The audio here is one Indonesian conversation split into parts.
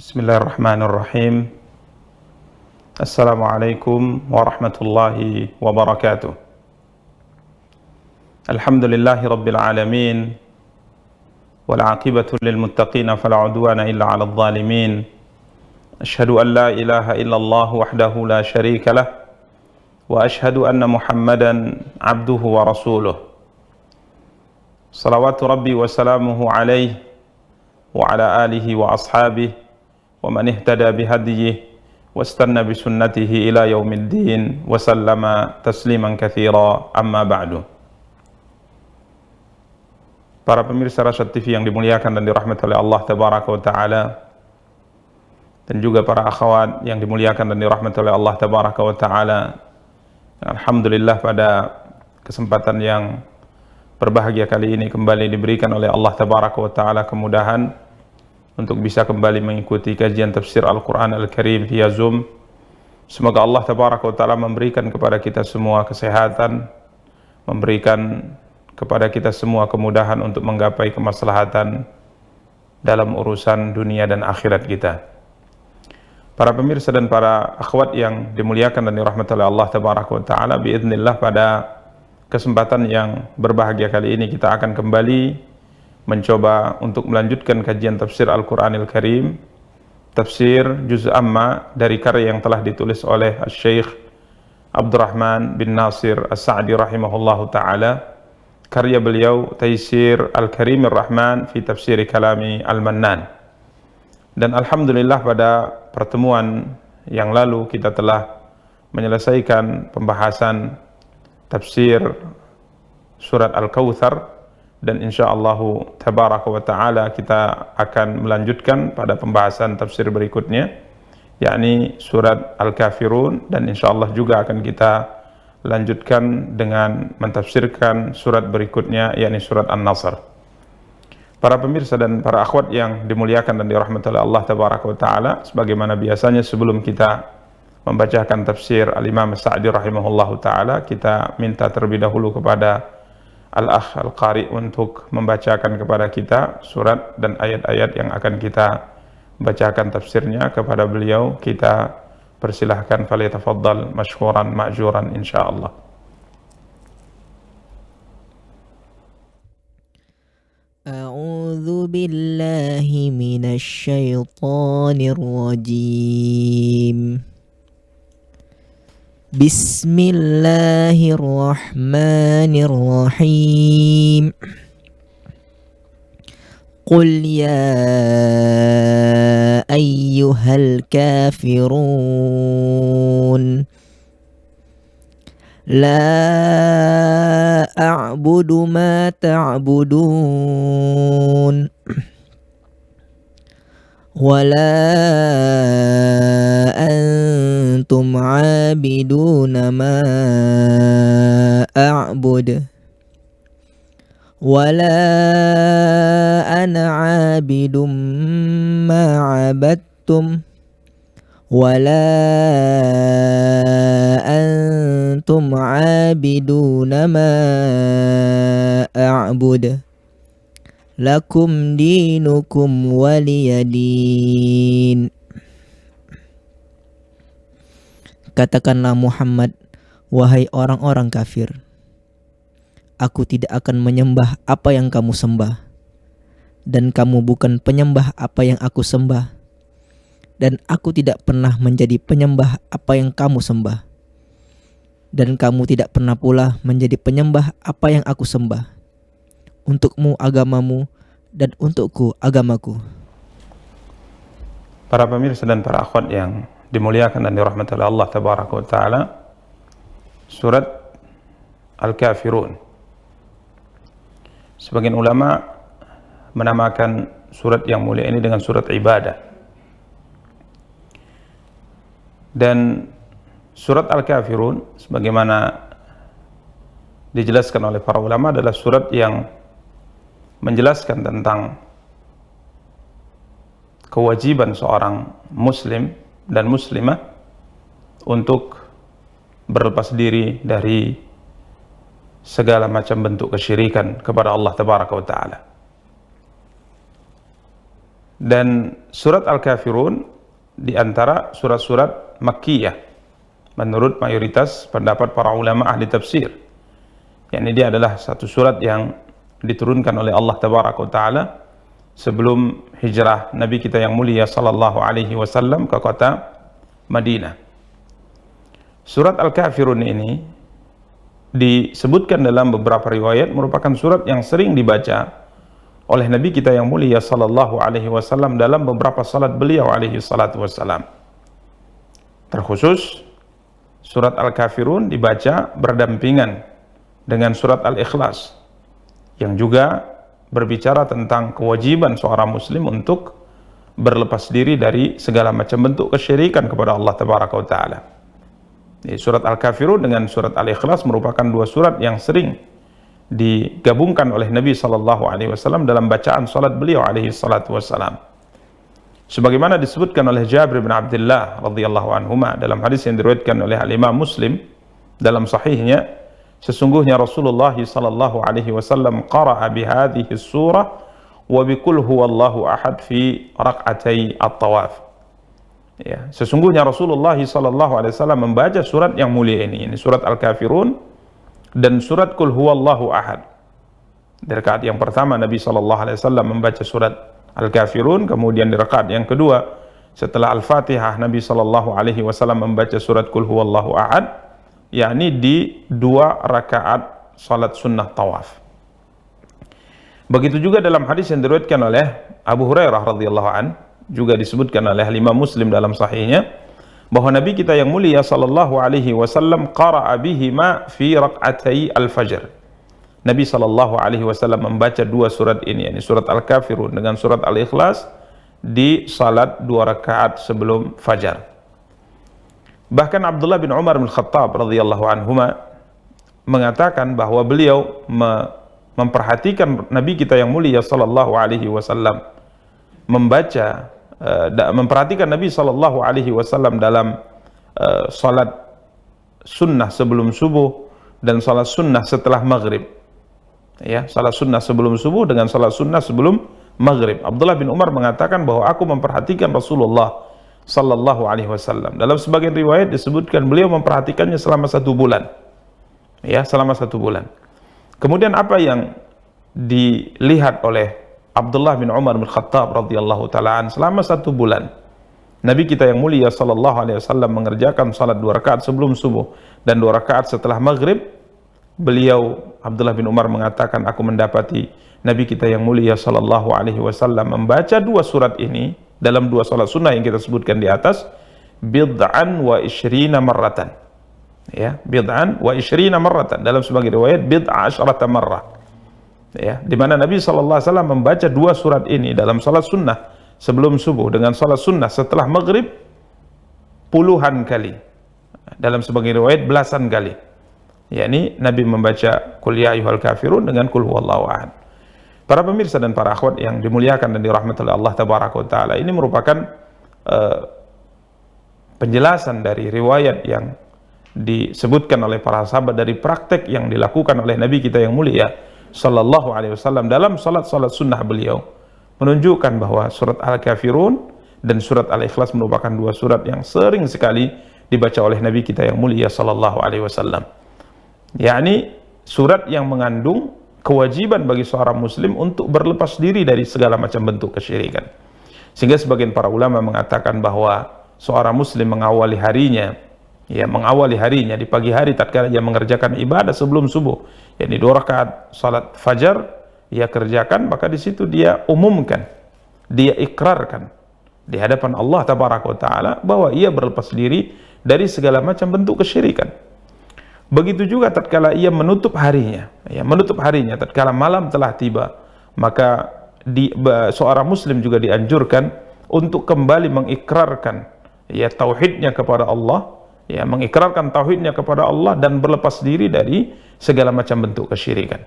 Bismillahirrahmanirrahim. Assalamualaikum warahmatullahi wabarakatuh. Alhamdulillahi rabbil alamin. Wal aqibatu lil muttaqin fala udwana illa 'alal zalimin. Asyhadu an la ilaha illallah wahdahu la syarika lah wa asyhadu anna Muhammadan 'abduhu wa rasuluh. Salawatu rabbi wa salamuhu alaihi wa ala alihi wa ashabihi wa man ihtada bihadyihi wastanna bisunnatihi ila yaumiddin wa sallama tasliman katsira, amma ba'du. Para pemirsa Rasyad TV yang dimuliakan dan dirahmati oleh Allah tabaraka wa taala, dan juga para akhwat yang dimuliakan dan dirahmati oleh Allah tabaraka wa taala, alhamdulillah pada kesempatan yang berbahagia kali ini kembali diberikan oleh Allah tabaraka wa taala kemudahan untuk bisa kembali mengikuti kajian tafsir Al-Quran Al-Karim via Zoom. Semoga Allah tabaraka wa ta'ala memberikan kepada kita semua kesehatan, memberikan kepada kita semua kemudahan untuk menggapai kemaslahatan dalam urusan dunia dan akhirat kita. Para pemirsa dan para akhwat yang dimuliakan dan dirahmati oleh Allah tabaraka wa ta'ala, biidznillah pada kesempatan yang berbahagia kali ini kita akan kembali mencoba untuk melanjutkan kajian tafsir Al-Quranil Karim, tafsir Juz' Amma dari karya yang telah ditulis oleh Syekh Abdurrahman bin Nasir As-Sa'di rahimahullahu ta'ala. Karya beliau Taysir Al-Karimir Rahman fi Tafsiri Kalami Al-Mannan. Dan alhamdulillah pada pertemuan yang lalu kita telah menyelesaikan pembahasan tafsir surat Al-Kautsar, dan insyaallah tabaraka wa ta'ala kita akan melanjutkan pada pembahasan tafsir berikutnya, yakni surat Al-Kafirun, dan insyaallah juga akan kita lanjutkan dengan mentafsirkan surat berikutnya, yakni surat An-Nasr. Para pemirsa dan para akhwat yang dimuliakan dan dirahmati oleh Allah tabaraka wa ta'ala, sebagaimana biasanya sebelum kita membacakan tafsir Al-Imam As-Sa'di rahimahullahu ta'ala, kita minta terlebih dahulu kepada Al-Akh Al-Qari untuk membacakan kepada kita surat dan ayat-ayat yang akan kita bacakan tafsirnya. Kepada beliau kita persilahkan, falyatafaddal mashkuran ma'juran insyaallah. A'udzu billahi minasy syaithanir rajim. Bismillahirrahmanirrahim. Qul ya ayyuhal kafirun la a'budu ma ta'budun wala antum 'abiduna ma a'bud wala ana 'abidum ma 'abadtum wala antum 'abiduna ma a'bud lakum dinukum waliyadin. Katakanlah Muhammad, wahai orang-orang kafir, aku tidak akan menyembah apa yang kamu sembah, dan kamu bukan penyembah apa yang aku sembah, dan aku tidak pernah menjadi penyembah apa yang kamu sembah, dan kamu tidak pernah pula menjadi penyembah apa yang aku sembah. Untukmu agamamu, dan untukku agamaku. Para pemirsa dan para akhwat yang dimuliakan dan dirahmati oleh Allah tabaraka wa ta'ala, surat Al-Kafirun, sebagian ulama menamakan surat yang mulia ini dengan surat ibadah. Dan surat Al-Kafirun sebagaimana dijelaskan oleh para ulama adalah surat yang menjelaskan tentang kewajiban seorang muslim dan muslimah untuk berlepas diri dari segala macam bentuk kesyirikan kepada Allah tabaraka wa ta'ala. Dan surat Al-Kafirun di antara surat-surat Makkiyah menurut mayoritas pendapat para ulama ahli tafsir. Yakni dia adalah satu surat yang diturunkan oleh Allah Tabaraka wa Ta'ala sebelum hijrah Nabi kita yang mulia sallallahu alaihi wasallam ke kota Madinah. Surat Al-Kafirun ini disebutkan dalam beberapa riwayat merupakan surat yang sering dibaca oleh Nabi kita yang mulia sallallahu alaihi wasallam dalam beberapa salat beliau alaihi salatu wassalam. Terkhusus surat Al-Kafirun dibaca berdampingan dengan surat Al-Ikhlas yang juga berbicara tentang kewajiban seorang muslim untuk berlepas diri dari segala macam bentuk kesyirikan kepada Allah Tabaraka wa Ta'ala. Surat Al-Kafirun dengan surat Al-Ikhlas merupakan dua surat yang sering digabungkan oleh Nabi SAW dalam bacaan salat beliau alaihi salatu wassalam. Sebagaimana disebutkan oleh Jabir bin Abdullah radhiyallahu anhuma dalam hadis yang diriwayatkan oleh Al-Imam Muslim dalam sahihnya, sesungguhnya Rasulullah SAW qara'a bihadhihi surah wa biqul huwallahu ahad fi raq'atay at-tawaf. Ya, sesungguhnya Rasulullah SAW membaca surat yang mulia ini surat Al-Kafirun dan surat Qul Huwallahu Ahad. Di rakaat yang pertama Nabi SAW membaca surat Al-Kafirun, kemudian di rakaat yang kedua setelah Al-Fatihah Nabi SAW membaca surat Qul Huwallahu Ahad, yakni di dua rakaat salat sunnah tawaf. Begitu juga dalam hadis yang diriwayatkan oleh Abu Hurairah radhiyallahu an, juga disebutkan oleh Imam Muslim dalam sahihnya, bahwa Nabi kita yang mulia sallallahu alaihi wasallam qara'a bihima fi raq'atay al-fajr. Nabi sallallahu alaihi wasallam membaca dua surat ini, yakni surat Al-Kafirun dengan surat Al-Ikhlas di salat dua rakaat sebelum fajar. Bahkan Abdullah bin Umar bin Khattab radhiyallahu anhuma mengatakan bahwa beliau memperhatikan Nabi kita yang mulia sallallahu alaihi wasallam memperhatikan Nabi sallallahu alaihi wasallam dalam salat sunnah sebelum subuh dan salat sunnah setelah maghrib. Ya, salat sunnah sebelum subuh dengan salat sunnah sebelum maghrib. Abdullah bin Umar mengatakan bahwa aku memperhatikan Rasulullah sallallahu alaihi wasallam. Dalam sebagian riwayat disebutkan beliau memperhatikannya selama 1 bulan. Ya, selama 1 bulan. Kemudian apa yang dilihat oleh Abdullah bin Umar bin Khattab radhiyallahu ta'ala selama 1 bulan Nabi kita yang mulia sallallahu alaihi wasallam mengerjakan salat 2 rakaat sebelum subuh dan 2 rakaat setelah maghrib. Beliau Abdullah bin Umar mengatakan, aku mendapati Nabi kita yang mulia sallallahu alaihi wasallam membaca 2 surat ini dalam 2 salat sunnah yang kita sebutkan di atas bid'an wa isyrina marratan. Ya, bid'an wa isyrina marratan, dalam sebagian riwayat bid'a asyrata marrah. Ya, di mana Nabi SAW membaca 2 surat ini dalam salat sunnah sebelum subuh dengan salat sunnah setelah maghrib puluhan kali, dalam sebagian riwayat belasan kali. Yakni Nabi membaca Qul ya ayyuhal kafirun dengan Qul huwallahu ahad. Para pemirsa dan para akhwat yang dimuliakan dan dirahmati oleh Allah Tabaraka wa Ta'ala, ini merupakan penjelasan dari riwayat yang disebutkan oleh para sahabat dari praktek yang dilakukan oleh Nabi kita yang mulia sallallahu alaihi wasallam dalam salat-salat sunnah beliau, menunjukkan bahwa surat Al-Kafirun dan surat Al-Ikhlas merupakan 2 surat yang sering sekali dibaca oleh Nabi kita yang mulia sallallahu alaihi wasallam. Yakni surat yang mengandung kewajiban bagi seorang muslim untuk berlepas diri dari segala macam bentuk kesyirikan. Sehingga sebagian para ulama mengatakan bahwa seorang muslim mengawali harinya di pagi hari tatkala ia mengerjakan ibadah sebelum subuh, yakni 2 rakaat salat fajar ia kerjakan, maka di situ dia umumkan, dia ikrarkan di hadapan Allah Tabaraka wa Ta'ala bahwa ia berlepas diri dari segala macam bentuk kesyirikan. Begitu juga tatkala ia menutup harinya, tatkala malam telah tiba, maka seorang muslim juga dianjurkan untuk kembali mengikrarkan tauhidnya kepada Allah, mengikrarkan tauhidnya kepada Allah dan berlepas diri dari segala macam bentuk kesyirikan.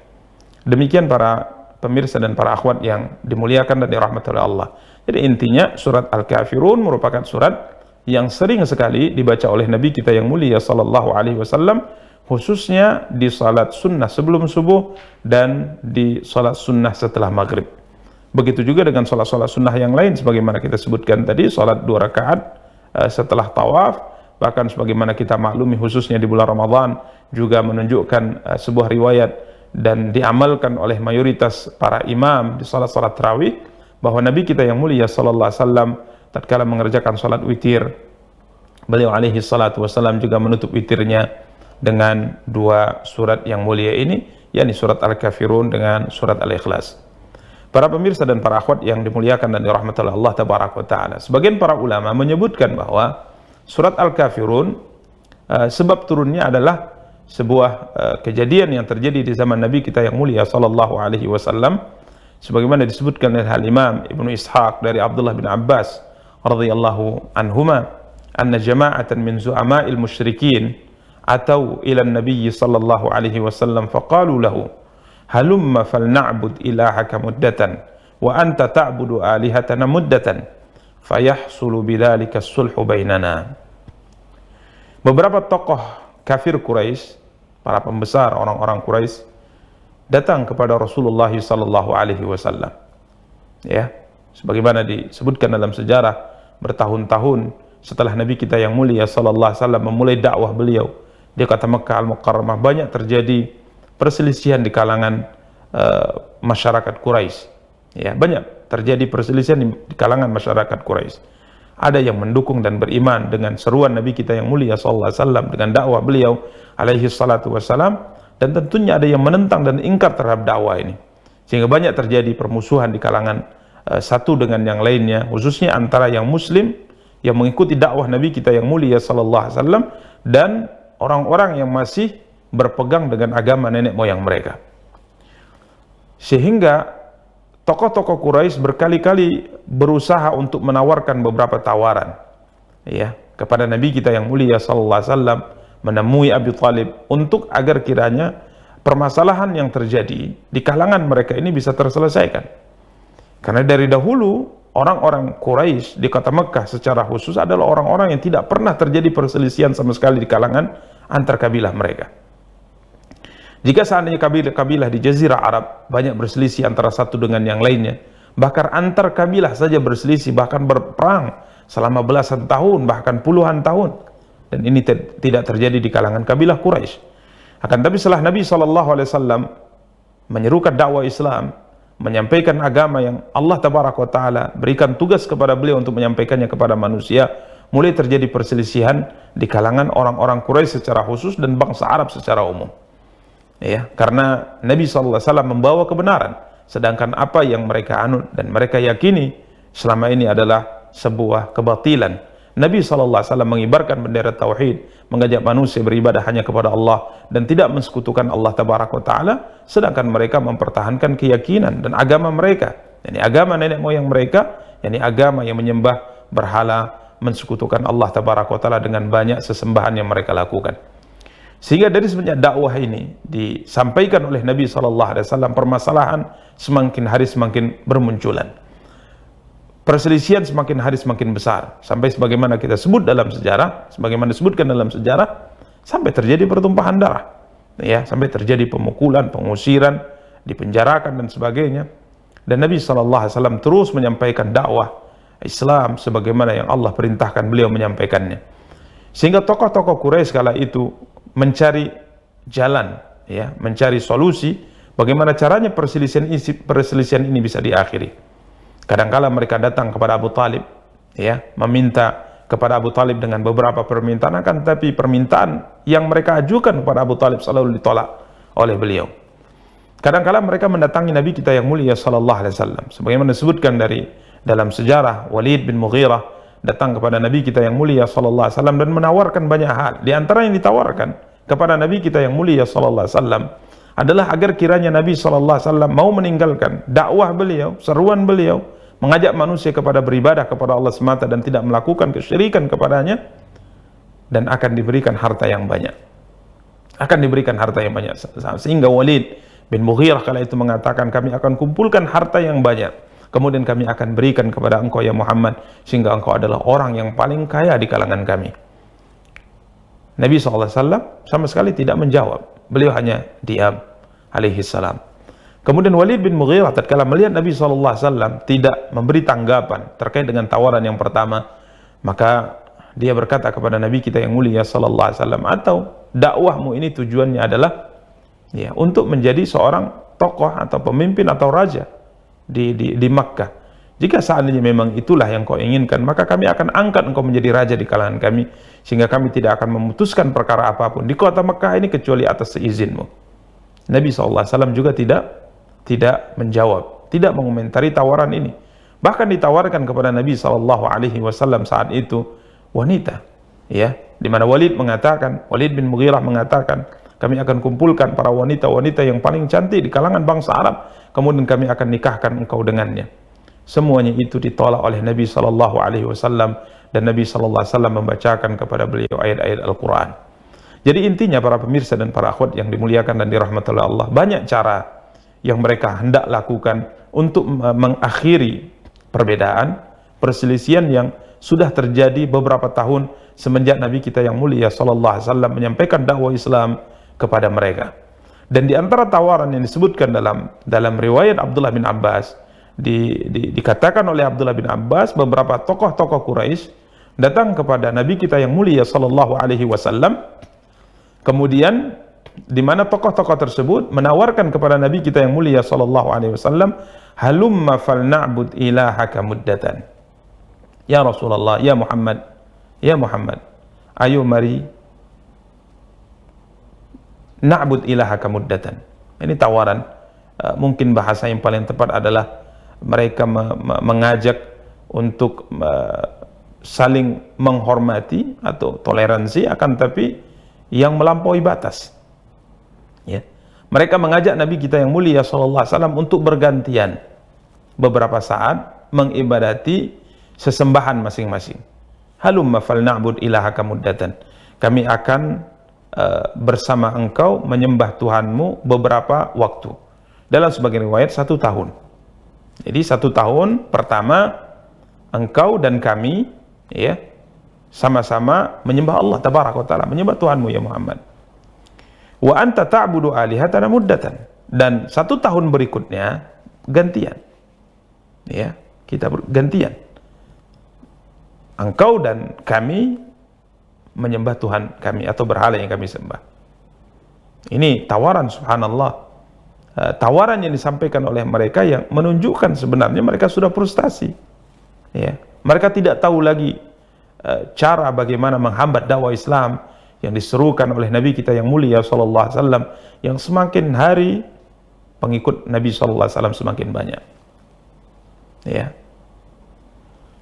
Demikian para pemirsa dan para akhwat yang dimuliakan dan dirahmati oleh Allah. Jadi intinya surat Al-Kafirun merupakan surat yang sering sekali dibaca oleh Nabi kita yang mulia sallallahu alaihi wasallam, khususnya di salat sunnah sebelum subuh dan di salat sunnah setelah maghrib. Begitu juga dengan sholat-sholat sunnah yang lain, sebagaimana kita sebutkan tadi, sholat 2 rakaat setelah tawaf. Bahkan sebagaimana kita maklumi khususnya di bulan Ramadan juga menunjukkan sebuah riwayat dan diamalkan oleh mayoritas para imam di sholat-sholat tarawih, bahwa Nabi kita yang mulia sallallahu alaihi wasallam tatkala mengerjakan sholat witir, beliau alaihi salatu wasallam juga menutup witirnya dengan 2 surat yang mulia ini, yakni surat Al-Kafirun dengan surat Al-Ikhlas. Para pemirsa dan para akhwat yang dimuliakan dan dirahmati oleh Allah tabaraka wa taala, sebagian para ulama menyebutkan bahwa surat Al-Kafirun sebab turunnya adalah sebuah kejadian yang terjadi di zaman Nabi kita yang mulia sallallahu alaihi wasallam, sebagaimana disebutkan oleh Al-Imam Ibnu Ishaq dari Abdullah bin Abbas radhiyallahu anhuma, anna jama'atan min zu'ama'il musyrikin atau ila an-nabiy sallallahu alaihi wasallam faqalu lahu halumma falna'bud ilahaka muddatan wa anta ta'budu alihatana muddatan fayahsulu bidzalika as-sulhu bainana. Beberapa tokoh kafir Quraisy, para pembesar orang-orang Quraisy, datang kepada Rasulullah sallallahu alaihi wasallam. Ya, sebagaimana disebutkan dalam sejarah, bertahun-tahun setelah Nabi kita yang mulia sallallahu alaihi wasallam memulai dakwah beliau di kota Mekkah Al-Mukarramah, banyak terjadi perselisihan di kalangan masyarakat Quraisy. Ya, banyak terjadi perselisihan di kalangan masyarakat Quraisy. Ada yang mendukung dan beriman dengan seruan Nabi kita yang mulia sallallahu alaihi wasallam, dengan dakwah beliau alaihi salatu wassalam, dan tentunya ada yang menentang dan ingkar terhadap dakwah ini. Sehingga banyak terjadi permusuhan di kalangan satu dengan yang lainnya, khususnya antara yang muslim yang mengikuti dakwah Nabi kita yang mulia sallallahu alaihi wasallam dan orang-orang yang masih berpegang dengan agama nenek moyang mereka. Sehingga tokoh-tokoh Quraisy berkali-kali berusaha untuk menawarkan beberapa tawaran, ya, kepada Nabi kita yang mulia sallallahu alaihi wasallam, menemui Abi Thalib untuk agar kiranya permasalahan yang terjadi di kalangan mereka ini bisa terselesaikan. Karena dari dahulu orang-orang Quraisy di kota Mekkah secara khusus adalah orang-orang yang tidak pernah terjadi perselisihan sama sekali di kalangan antar kabilah mereka. Jika seandainya kabilah-kabilah di Jazirah Arab banyak berselisih antara satu dengan yang lainnya, bahkan antar kabilah saja berselisih, bahkan berperang selama belasan tahun, bahkan puluhan tahun, dan ini tidak terjadi di kalangan kabilah Quraisy. Akan tapi setelah Nabi SAW menyerukan dakwah Islam, menyampaikan agama yang Allah Tabaraka wa Ta'ala berikan tugas kepada beliau untuk menyampaikannya kepada manusia, mulai terjadi perselisihan di kalangan orang-orang Quraisy secara khusus dan bangsa Arab secara umum. Ya, karena Nabi SAW membawa kebenaran, sedangkan apa yang mereka anut dan mereka yakini selama ini adalah sebuah kebatilan. Nabi SAW mengibarkan bendera tauhid, mengajak manusia beribadah hanya kepada Allah dan tidak mensekutukan Allah Tabaraka wa Ta'ala, sedangkan mereka mempertahankan keyakinan dan agama mereka, yakni agama nenek moyang mereka, yakni agama yang menyembah berhala, mensekutukan Allah Tabaraka wa Ta'ala dengan banyak sesembahan yang mereka lakukan. Sehingga dari semenjak dakwah ini disampaikan oleh Nabi SAW, permasalahan semakin hari semakin bermunculan, perselisihan semakin hari semakin besar, sampai sebagaimana kita sebut dalam sejarah, sebagaimana disebutkan dalam sejarah, sampai terjadi pertumpahan darah, ya, sampai terjadi pemukulan, pengusiran, dipenjarakan dan sebagainya. Dan Nabi SAW terus menyampaikan dakwah Islam sebagaimana yang Allah perintahkan beliau menyampaikannya. Sehingga tokoh-tokoh Quraisy kala itu mencari jalan, ya, mencari solusi bagaimana caranya perselisihan ini bisa diakhiri. Kadangkala mereka datang kepada Abu Talib, ya, meminta kepada Abu Talib dengan beberapa permintaan, akan tapi permintaan yang mereka ajukan kepada Abu Talib selalu ditolak oleh beliau. Kadangkala mereka mendatangi Nabi kita yang mulia sallallahu alaihi wasallam, sebagaimana disebutkan dari dalam sejarah, Walid bin Mughirah datang kepada Nabi kita yang mulia sallallahu alaihi wasallam dan menawarkan banyak hal. Di antara yang ditawarkan kepada Nabi kita yang mulia sallallahu alaihi wasallam adalah agar kiranya Nabi sallallahu alaihi wasallam mau meninggalkan dakwah beliau, seruan beliau, mengajak manusia kepada beribadah kepada Allah semata dan tidak melakukan kesyirikan kepadanya, dan akan diberikan harta yang banyak. Akan diberikan harta yang banyak. Sehingga Walid bin Mughirah kala itu mengatakan, kami akan kumpulkan harta yang banyak, kemudian kami akan berikan kepada engkau ya Muhammad, sehingga engkau adalah orang yang paling kaya di kalangan kami. Nabi SAW sama sekali tidak menjawab, beliau hanya diam alaihi salam. Kemudian Walid bin Mughirah tatkala melihat Nabi SAW tidak memberi tanggapan terkait dengan tawaran yang pertama, maka dia berkata kepada Nabi kita yang mulia SAW, atau dakwahmu ini tujuannya adalah ya untuk menjadi seorang tokoh atau pemimpin atau raja di Makkah. Jika seandainya memang itulah yang kau inginkan, maka kami akan angkat engkau menjadi raja di kalangan kami, sehingga kami tidak akan memutuskan perkara apapun di kota Makkah ini kecuali atas seizinmu. Nabi SAW juga tidak menjawab, tidak mengomentari tawaran ini. Bahkan ditawarkan kepada Nabi SAW saat itu wanita, ya, di mana Walid bin Mughirah mengatakan, kami akan kumpulkan para wanita-wanita yang paling cantik di kalangan bangsa Arab, kemudian kami akan nikahkan engkau dengannya. Semuanya itu ditolak oleh Nabi SAW, dan Nabi SAW membacakan kepada beliau ayat-ayat Al-Quran. Jadi intinya para pemirsa dan para akhwat yang dimuliakan dan dirahmati oleh Allah, banyak cara yang mereka hendak lakukan untuk mengakhiri perbedaan, perselisihan yang sudah terjadi beberapa tahun semenjak Nabi kita yang mulia SAW menyampaikan dakwah Islam kepada mereka. Dan di antara tawaran yang disebutkan dalam riwayat Abdullah bin Abbas, dikatakan oleh Abdullah bin Abbas, beberapa tokoh-tokoh Quraisy datang kepada Nabi kita yang mulia SAW, kemudian di mana tokoh-tokoh tersebut menawarkan kepada Nabi kita yang mulia SAW, halumma falna'bud ilahaka muddatan. Ya Rasulullah, ya Muhammad, ayo mari na'bud ilahaka muddatan. Ini tawaran, mungkin bahasa yang paling tepat adalah mereka mengajak untuk saling menghormati atau toleransi, akan tapi yang melampaui batas. Ya. Mereka mengajak Nabi kita yang mulia SAW untuk bergantian beberapa saat mengibadati sesembahan masing-masing. Halumma falna'bud ilahaka muddatan. Kami akan bersama engkau menyembah Tuhanmu beberapa waktu. Dalam sebagian riwayat 1 tahun. Jadi 1 tahun pertama engkau dan kami, ya, sama-sama menyembah Allah tabaraka wa taala, menyembah Tuhanmu ya Muhammad. Wa anta ta'budu alihatana muddatan. Dan 1 tahun berikutnya gantian. Ya, kita gantian. Engkau dan kami menyembah Tuhan kami atau berhala yang kami sembah. Ini tawaran, subhanallah. Tawaran yang disampaikan oleh mereka yang menunjukkan sebenarnya mereka sudah frustasi. Ya, mereka tidak tahu lagi cara bagaimana menghambat dakwah Islam yang diserukan oleh Nabi kita yang mulia SAW, yang semakin hari pengikut Nabi SAW semakin banyak. Ya,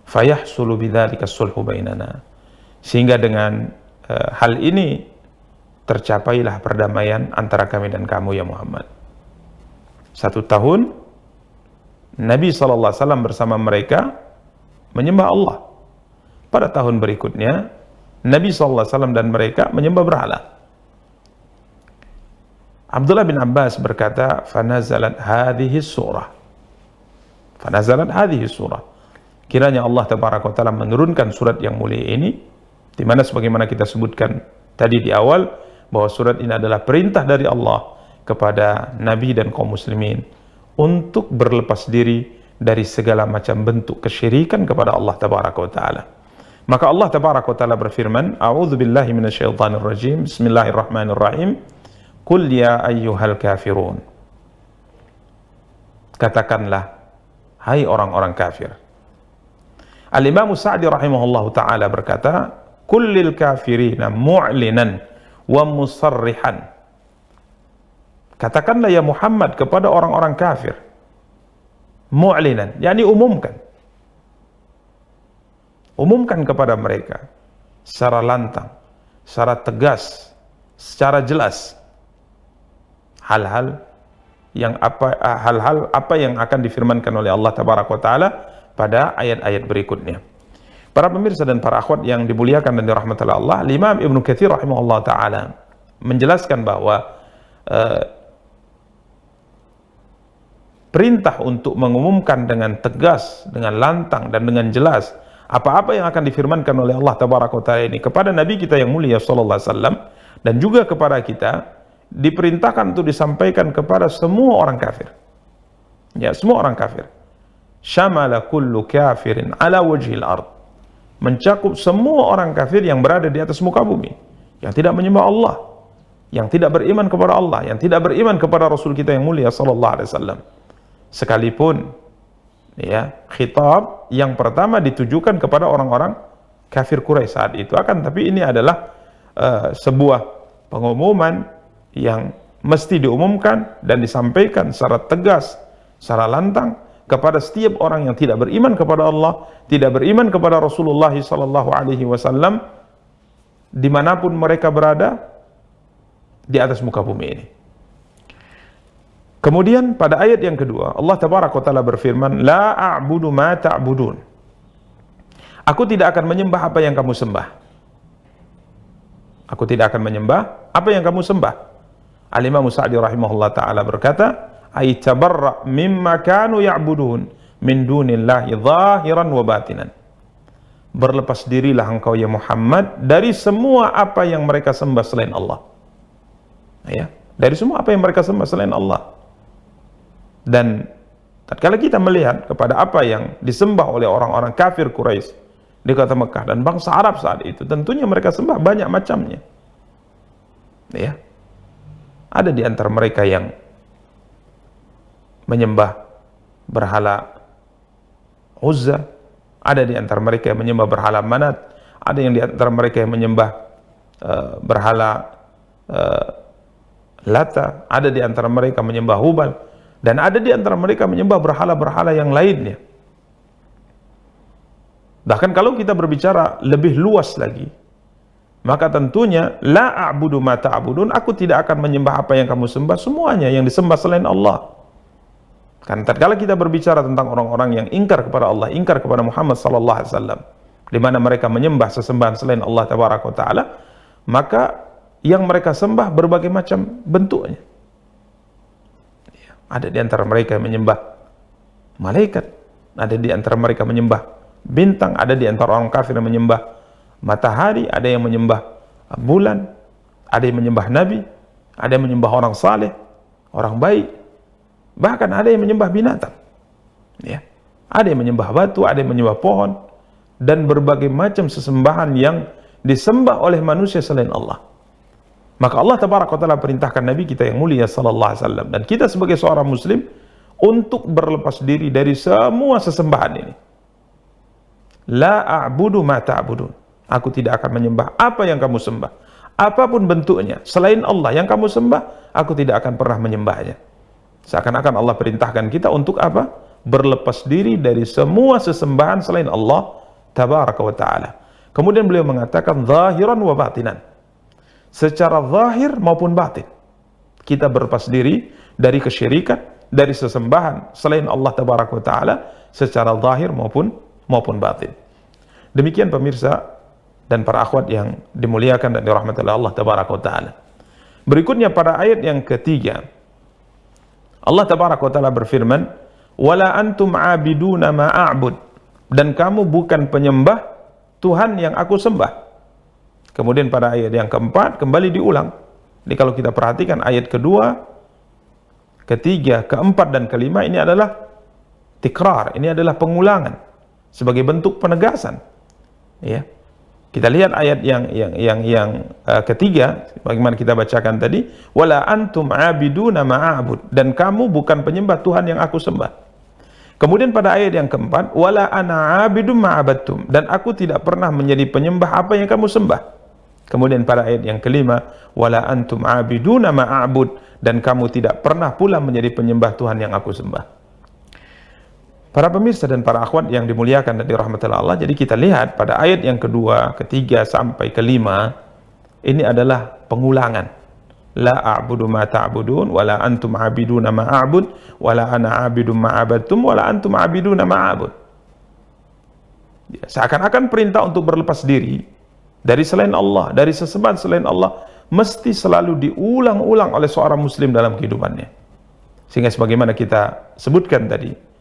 fayahsulu bidzalika sulhu bainana, sehingga dengan hal ini tercapailah perdamaian antara kami dan kamu ya Muhammad. 1 tahun Nabi SAW bersama mereka menyembah Allah. Pada tahun berikutnya Nabi SAW dan mereka menyembah berhala. Abdullah bin Abbas berkata, fanazalat hadhihi surah. Kiranya Allah tabaraka wa taala menurunkan surat yang mulia ini, di mana sebagaimana kita sebutkan tadi di awal, bahwa surat ini adalah perintah dari Allah kepada Nabi dan kaum muslimin untuk berlepas diri dari segala macam bentuk kesyirikan kepada Allah tabaraka wa taala. Maka Allah tabaraka wa taala berfirman, a'udzu billahi minasyaitonir rajim, bismillahirrahmanirrahim, qul ya ayyuhal kafirun. Katakanlah, hai orang-orang kafir. Al-Imam Sa'di rahimahullahu taala berkata, kullil kafirina mu'linan wa musarrihan. Katakanlah ya Muhammad kepada orang-orang kafir, mu'linan, yakni umumkan kepada mereka secara lantang, secara tegas, secara jelas hal-hal apa yang akan difirmankan oleh Allah tabaraka wa taala pada ayat-ayat berikutnya. Para pemirsa dan para akhwat yang dimuliakan dan dirahmati oleh Allah, Imam Ibnu Katsir rahimahullah taala menjelaskan bahwa perintah untuk mengumumkan dengan tegas, dengan lantang dan dengan jelas apa-apa yang akan difirmankan oleh Allah tabaraka wa taala ini kepada Nabi kita yang mulia sallallahu alaihi wasallam dan juga kepada kita, diperintahkan untuk disampaikan kepada semua orang kafir. Ya, semua orang kafir. Syamala kullu kafirin ala wajhil ard. Mencakup semua orang kafir yang berada di atas muka bumi, yang tidak menyembah Allah, yang tidak beriman kepada Allah, yang tidak beriman kepada Rasul kita yang mulia sallallahu alaihi wasallam. Sekalipun ya, khitab yang pertama ditujukan kepada orang-orang kafir Quraisy saat itu, akan tapi ini adalah sebuah pengumuman yang mesti diumumkan dan disampaikan secara tegas, secara lantang kepada setiap orang yang tidak beriman kepada Allah, tidak beriman kepada Rasulullah sallallahu alaihi wasallam, dimanapun mereka berada di atas muka bumi ini. Kemudian pada ayat yang kedua, Allah tabaraka wa taala berfirman, la a'budu ma ta'budun. Aku tidak akan menyembah apa yang kamu sembah. Aku tidak akan menyembah apa yang kamu sembah. Al-Imam Sa'di rahimahullah ta'ala berkata, ay tabarra mimma kanu ya'budun min dunillahi zahiran wa batinan. Berlepas dirilah engkau ya Muhammad dari semua apa yang mereka sembah selain Allah. Ya, dari semua apa yang mereka sembah selain Allah. Dan tatkala kita melihat kepada apa yang disembah oleh orang-orang kafir Quraisy di kota Mekah dan bangsa Arab saat itu, tentunya mereka sembah banyak macamnya. Ya. Ada di antara mereka yang menyembah berhala Uzza, ada di antara mereka yang menyembah berhala Manat, ada yang di antara mereka yang menyembah berhala Lata, ada di antara mereka menyembah Hubal, dan ada di antara mereka menyembah berhala-berhala yang lainnya. Bahkan kalau kita berbicara lebih luas lagi, maka tentunya la a'budu ma ta'budun, aku tidak akan menyembah apa yang kamu sembah, semuanya yang disembah selain Allah. Kan tatkala kita berbicara tentang orang-orang yang ingkar kepada Allah, ingkar kepada Muhammad sallallahu alaihi wasallam, di mana mereka menyembah sesembahan selain Allah tabaraka wa taala, maka yang mereka sembah berbagai macam bentuknya. Ada di antara mereka yang menyembah malaikat, ada di antara mereka menyembah bintang, ada di antara orang kafir yang menyembah matahari, ada yang menyembah bulan, ada yang menyembah nabi, ada yang menyembah orang saleh, orang baik. Bahkan ada yang menyembah binatang, ya. Ada yang menyembah batu, ada yang menyembah pohon, dan berbagai macam sesembahan yang disembah oleh manusia selain Allah. Maka Allah tabaraka wa taala perintahkan Nabi kita yang mulia sallallahu alaihi wasallam dan kita sebagai seorang muslim untuk berlepas diri dari semua sesembahan ini. La a'budu ma ta'budun. Aku tidak akan menyembah apa yang kamu sembah, apapun bentuknya selain Allah yang kamu sembah, aku tidak akan pernah menyembahnya. Seakan-akan Allah perintahkan kita untuk apa? Berlepas diri dari semua sesembahan selain Allah tabaraka wa ta'ala. Kemudian beliau mengatakan zahiran wa batinan, secara zahir maupun batin kita berlepas diri dari kesyirikan, dari sesembahan selain Allah tabaraka wa ta'ala, secara zahir maupun batin. Demikian pemirsa dan para akhwat yang dimuliakan dan dirahmati oleh Allah tabaraka wa ta'ala. Berikutnya pada ayat yang ketiga, Allah tabaraka wa ta'ala berfirman, wala antum abiduna ma a'bud, dan kamu bukan penyembah Tuhan yang aku sembah. Kemudian pada ayat yang keempat kembali diulang. Jadi kalau kita perhatikan ayat kedua, ketiga, keempat dan kelima ini adalah tikrar, ini adalah pengulangan sebagai bentuk penegasan. Ya. Kita lihat ayat yang ketiga, bagaimana kita bacakan tadi, wala antum abiduna ma a'bud, dan kamu bukan penyembah Tuhan yang aku sembah. Kemudian pada ayat yang keempat, wala ana abidum ma abadtum, dan aku tidak pernah menjadi penyembah apa yang kamu sembah. Kemudian pada ayat yang kelima, wala antum abiduna ma a'bud, dan kamu tidak pernah pula menjadi penyembah Tuhan yang aku sembah. Para pemirsa dan para akhwat yang dimuliakan dan dirahmati Allah, jadi kita lihat pada ayat yang kedua, ketiga sampai kelima, ini adalah pengulangan. La a'budu ma ta'budun, wala antum abiduna ma a'bud, wala ana abidum ma abadtum, wala antum abiduna ma a'bud. Seakan-akan perintah untuk berlepas diri dari selain Allah, dari sesembahan selain Allah, mesti selalu diulang-ulang oleh seorang muslim dalam kehidupannya. Sehingga sebagaimana kita sebutkan tadi,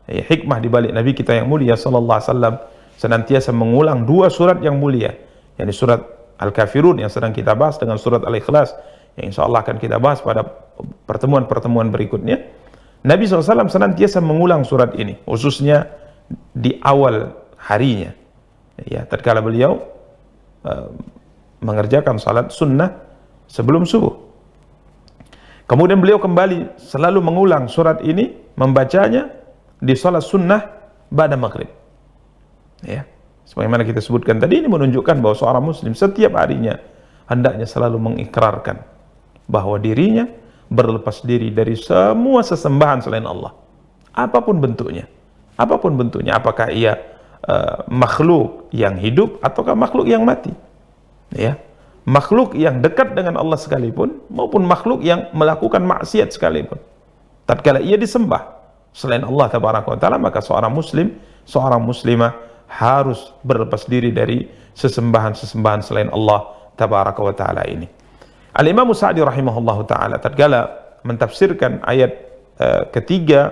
hikmah di balik Nabi kita yang mulia sallallahu alaihi wasallam senantiasa mengulang dua surat yang mulia, yakni surat Al-Kafirun yang sedang kita bahas dengan surat Al-Ikhlas yang insyaallah akan kita bahas pada pertemuan-pertemuan berikutnya. Nabi SAW senantiasa mengulang surat ini, khususnya di awal harinya. Ya, tatkala beliau mengerjakan salat sunnah sebelum subuh. Kemudian beliau kembali selalu mengulang surat ini, membacanya di salat sunnah ba'da maghrib. Ya, sebagaimana kita sebutkan tadi, ini menunjukkan bahwa seorang muslim setiap harinya hendaknya selalu mengikrarkan bahwa dirinya berlepas diri dari semua sesembahan selain Allah, apapun bentuknya, apakah ia makhluk yang hidup ataukah makhluk yang mati, ya, makhluk yang dekat dengan Allah sekalipun maupun makhluk yang melakukan maksiat sekalipun, tatkala ia disembah selain Allah tabaraka wa taala, maka seorang muslim, seorang muslimah harus berlepas diri dari sesembahan-sesembahan selain Allah tabaraka wa taala ini. Al-Imam Sa'di rahimahullahu ta'ala tatkala mentafsirkan ayat ketiga,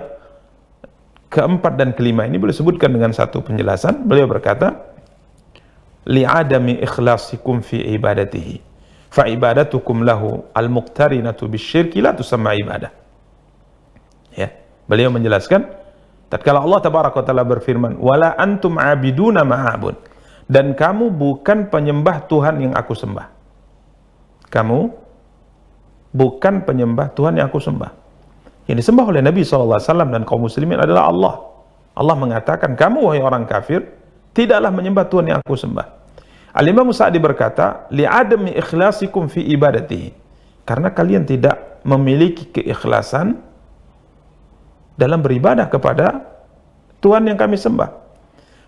keempat dan kelima ini, beliau sebutkan dengan satu penjelasan. Beliau berkata, li'adami ikhlasikum fi ibadatihi fa ibadatukum lahu al-muqtarinatu bisyirki la tusamma ibadah. Ya, beliau menjelaskan tatkala Allah tabaraka wa taala berfirman, wala antum abiduna ma'abud, dan kamu bukan penyembah Tuhan yang aku sembah. Kamu bukan penyembah Tuhan yang aku sembah. Yang disembah oleh Nabi SAW dan kaum muslimin adalah Allah. Allah mengatakan, kamu wahai orang kafir, tidaklah menyembah Tuhan yang aku sembah. Al-Imam Sa'di berkata, li'adami ikhlasikum fi ibadatihi, karena kalian tidak memiliki keikhlasan dalam beribadah kepada Tuhan yang kami sembah.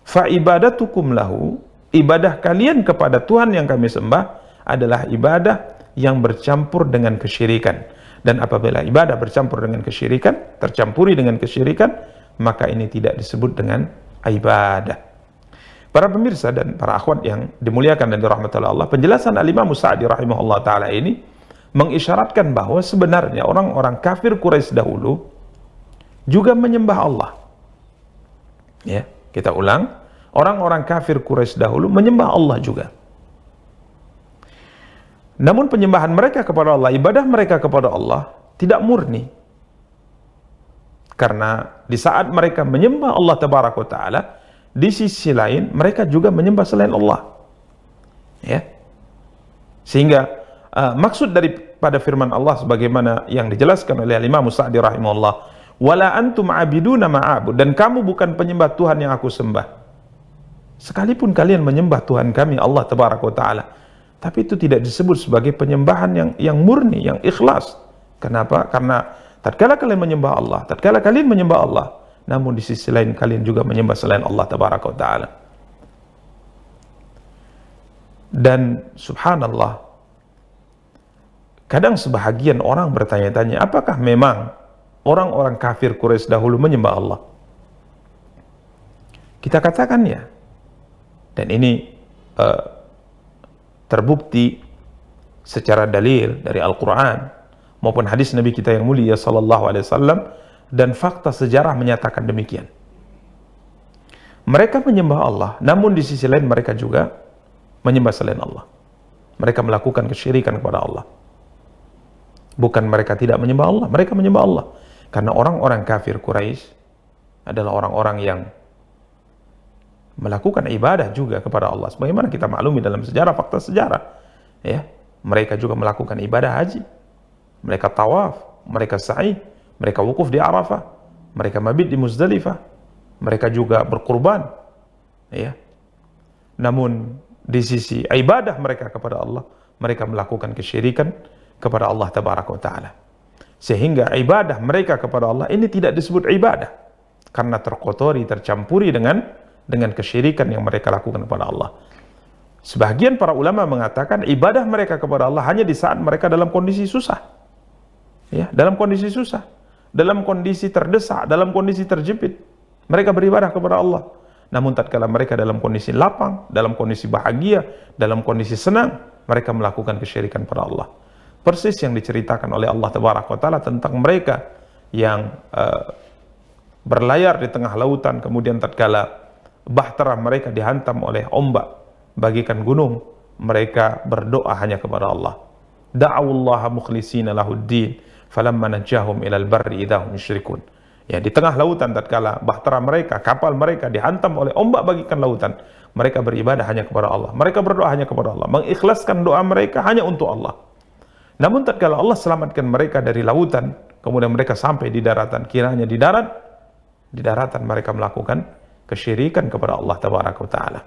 Fa ibadatukum lahu, ibadah kalian kepada Tuhan yang kami sembah adalah ibadah yang bercampur dengan kesyirikan. Dan apabila ibadah bercampur dengan kesyirikan, tercampuri dengan kesyirikan, maka ini tidak disebut dengan ibadah. Para pemirsa dan para akhwat yang dimuliakan dan dirahmati oleh Allah, penjelasan Al-Imam Sa'di rahimahullah ta'ala ini mengisyaratkan bahwa sebenarnya orang-orang kafir Quraisy dahulu juga menyembah Allah. Ya, kita ulang, orang-orang kafir Quraisy dahulu menyembah Allah juga. Namun penyembahan mereka kepada Allah, ibadah mereka kepada Allah tidak murni. Karena di saat mereka menyembah Allah tabaraka wa taala, di sisi lain mereka juga menyembah selain Allah. Ya. Sehingga maksud daripada firman Allah sebagaimana yang dijelaskan oleh Imam Sa'di rahimahullah, wala antum abiduna ma'abud, dan kamu bukan penyembah Tuhan yang aku sembah. Sekalipun kalian menyembah Tuhan kami Allah tabaraka wa taala, tapi itu tidak disebut sebagai penyembahan yang murni, yang ikhlas. Kenapa? Karena tatkala kalian menyembah Allah, tatkala kalian menyembah Allah, namun di sisi lain kalian juga menyembah selain Allah tabaraka wa taala. Dan subhanallah, kadang sebahagian orang bertanya-tanya, apakah memang orang-orang kafir Quraisy dahulu menyembah Allah? Kita katakan ya. Dan ini terbukti secara dalil dari Al-Quran maupun hadis Nabi kita yang mulia sallallahu alaihi wasallam, dan fakta sejarah menyatakan demikian. Mereka menyembah Allah, namun di sisi lain mereka juga menyembah selain Allah. Mereka melakukan kesyirikan kepada Allah. Bukan mereka tidak menyembah Allah, mereka menyembah Allah. Karena orang-orang kafir Quraisy adalah orang-orang yang melakukan ibadah juga kepada Allah. Sebagaimana kita maklumi dalam sejarah, fakta sejarah, ya, mereka juga melakukan ibadah haji, mereka tawaf, mereka sa'i, mereka wukuf di Arafah, mereka mabit di Muzdalifah, mereka juga berkurban, ya. Namun di sisi ibadah mereka kepada Allah, mereka melakukan kesyirikan kepada Allah tabaraka wa taala, sehingga ibadah mereka kepada Allah ini tidak disebut ibadah karena terkotori, tercampuri dengan kesyirikan yang mereka lakukan kepada Allah. Sebagian para ulama mengatakan ibadah mereka kepada Allah hanya di saat mereka dalam kondisi susah. Ya, dalam kondisi susah, dalam kondisi terdesak, dalam kondisi terjepit, mereka beribadah kepada Allah. Namun tatkala mereka dalam kondisi lapang, dalam kondisi bahagia, dalam kondisi senang, mereka melakukan kesyirikan kepada Allah. Persis yang diceritakan oleh Allah tabaraka wa taala tentang mereka yang berlayar di tengah lautan, kemudian tatkala bahtera mereka dihantam oleh ombak bagikan gunung, mereka berdoa hanya kepada Allah. Da'awullaha mukhlishina lahuddin falamma najahum ilal barri idahum yusyrikun. Ya, di tengah lautan tatkala bahtera mereka, kapal mereka dihantam oleh ombak bagikan lautan, mereka beribadah hanya kepada Allah. Mereka berdoa hanya kepada Allah, mengikhlaskan doa mereka hanya untuk Allah. Namun tatkala Allah selamatkan mereka dari lautan, kemudian mereka sampai di daratan, kiranya di daratan mereka melakukan kesyirikan kepada Allah Tabaraka wa Ta'ala.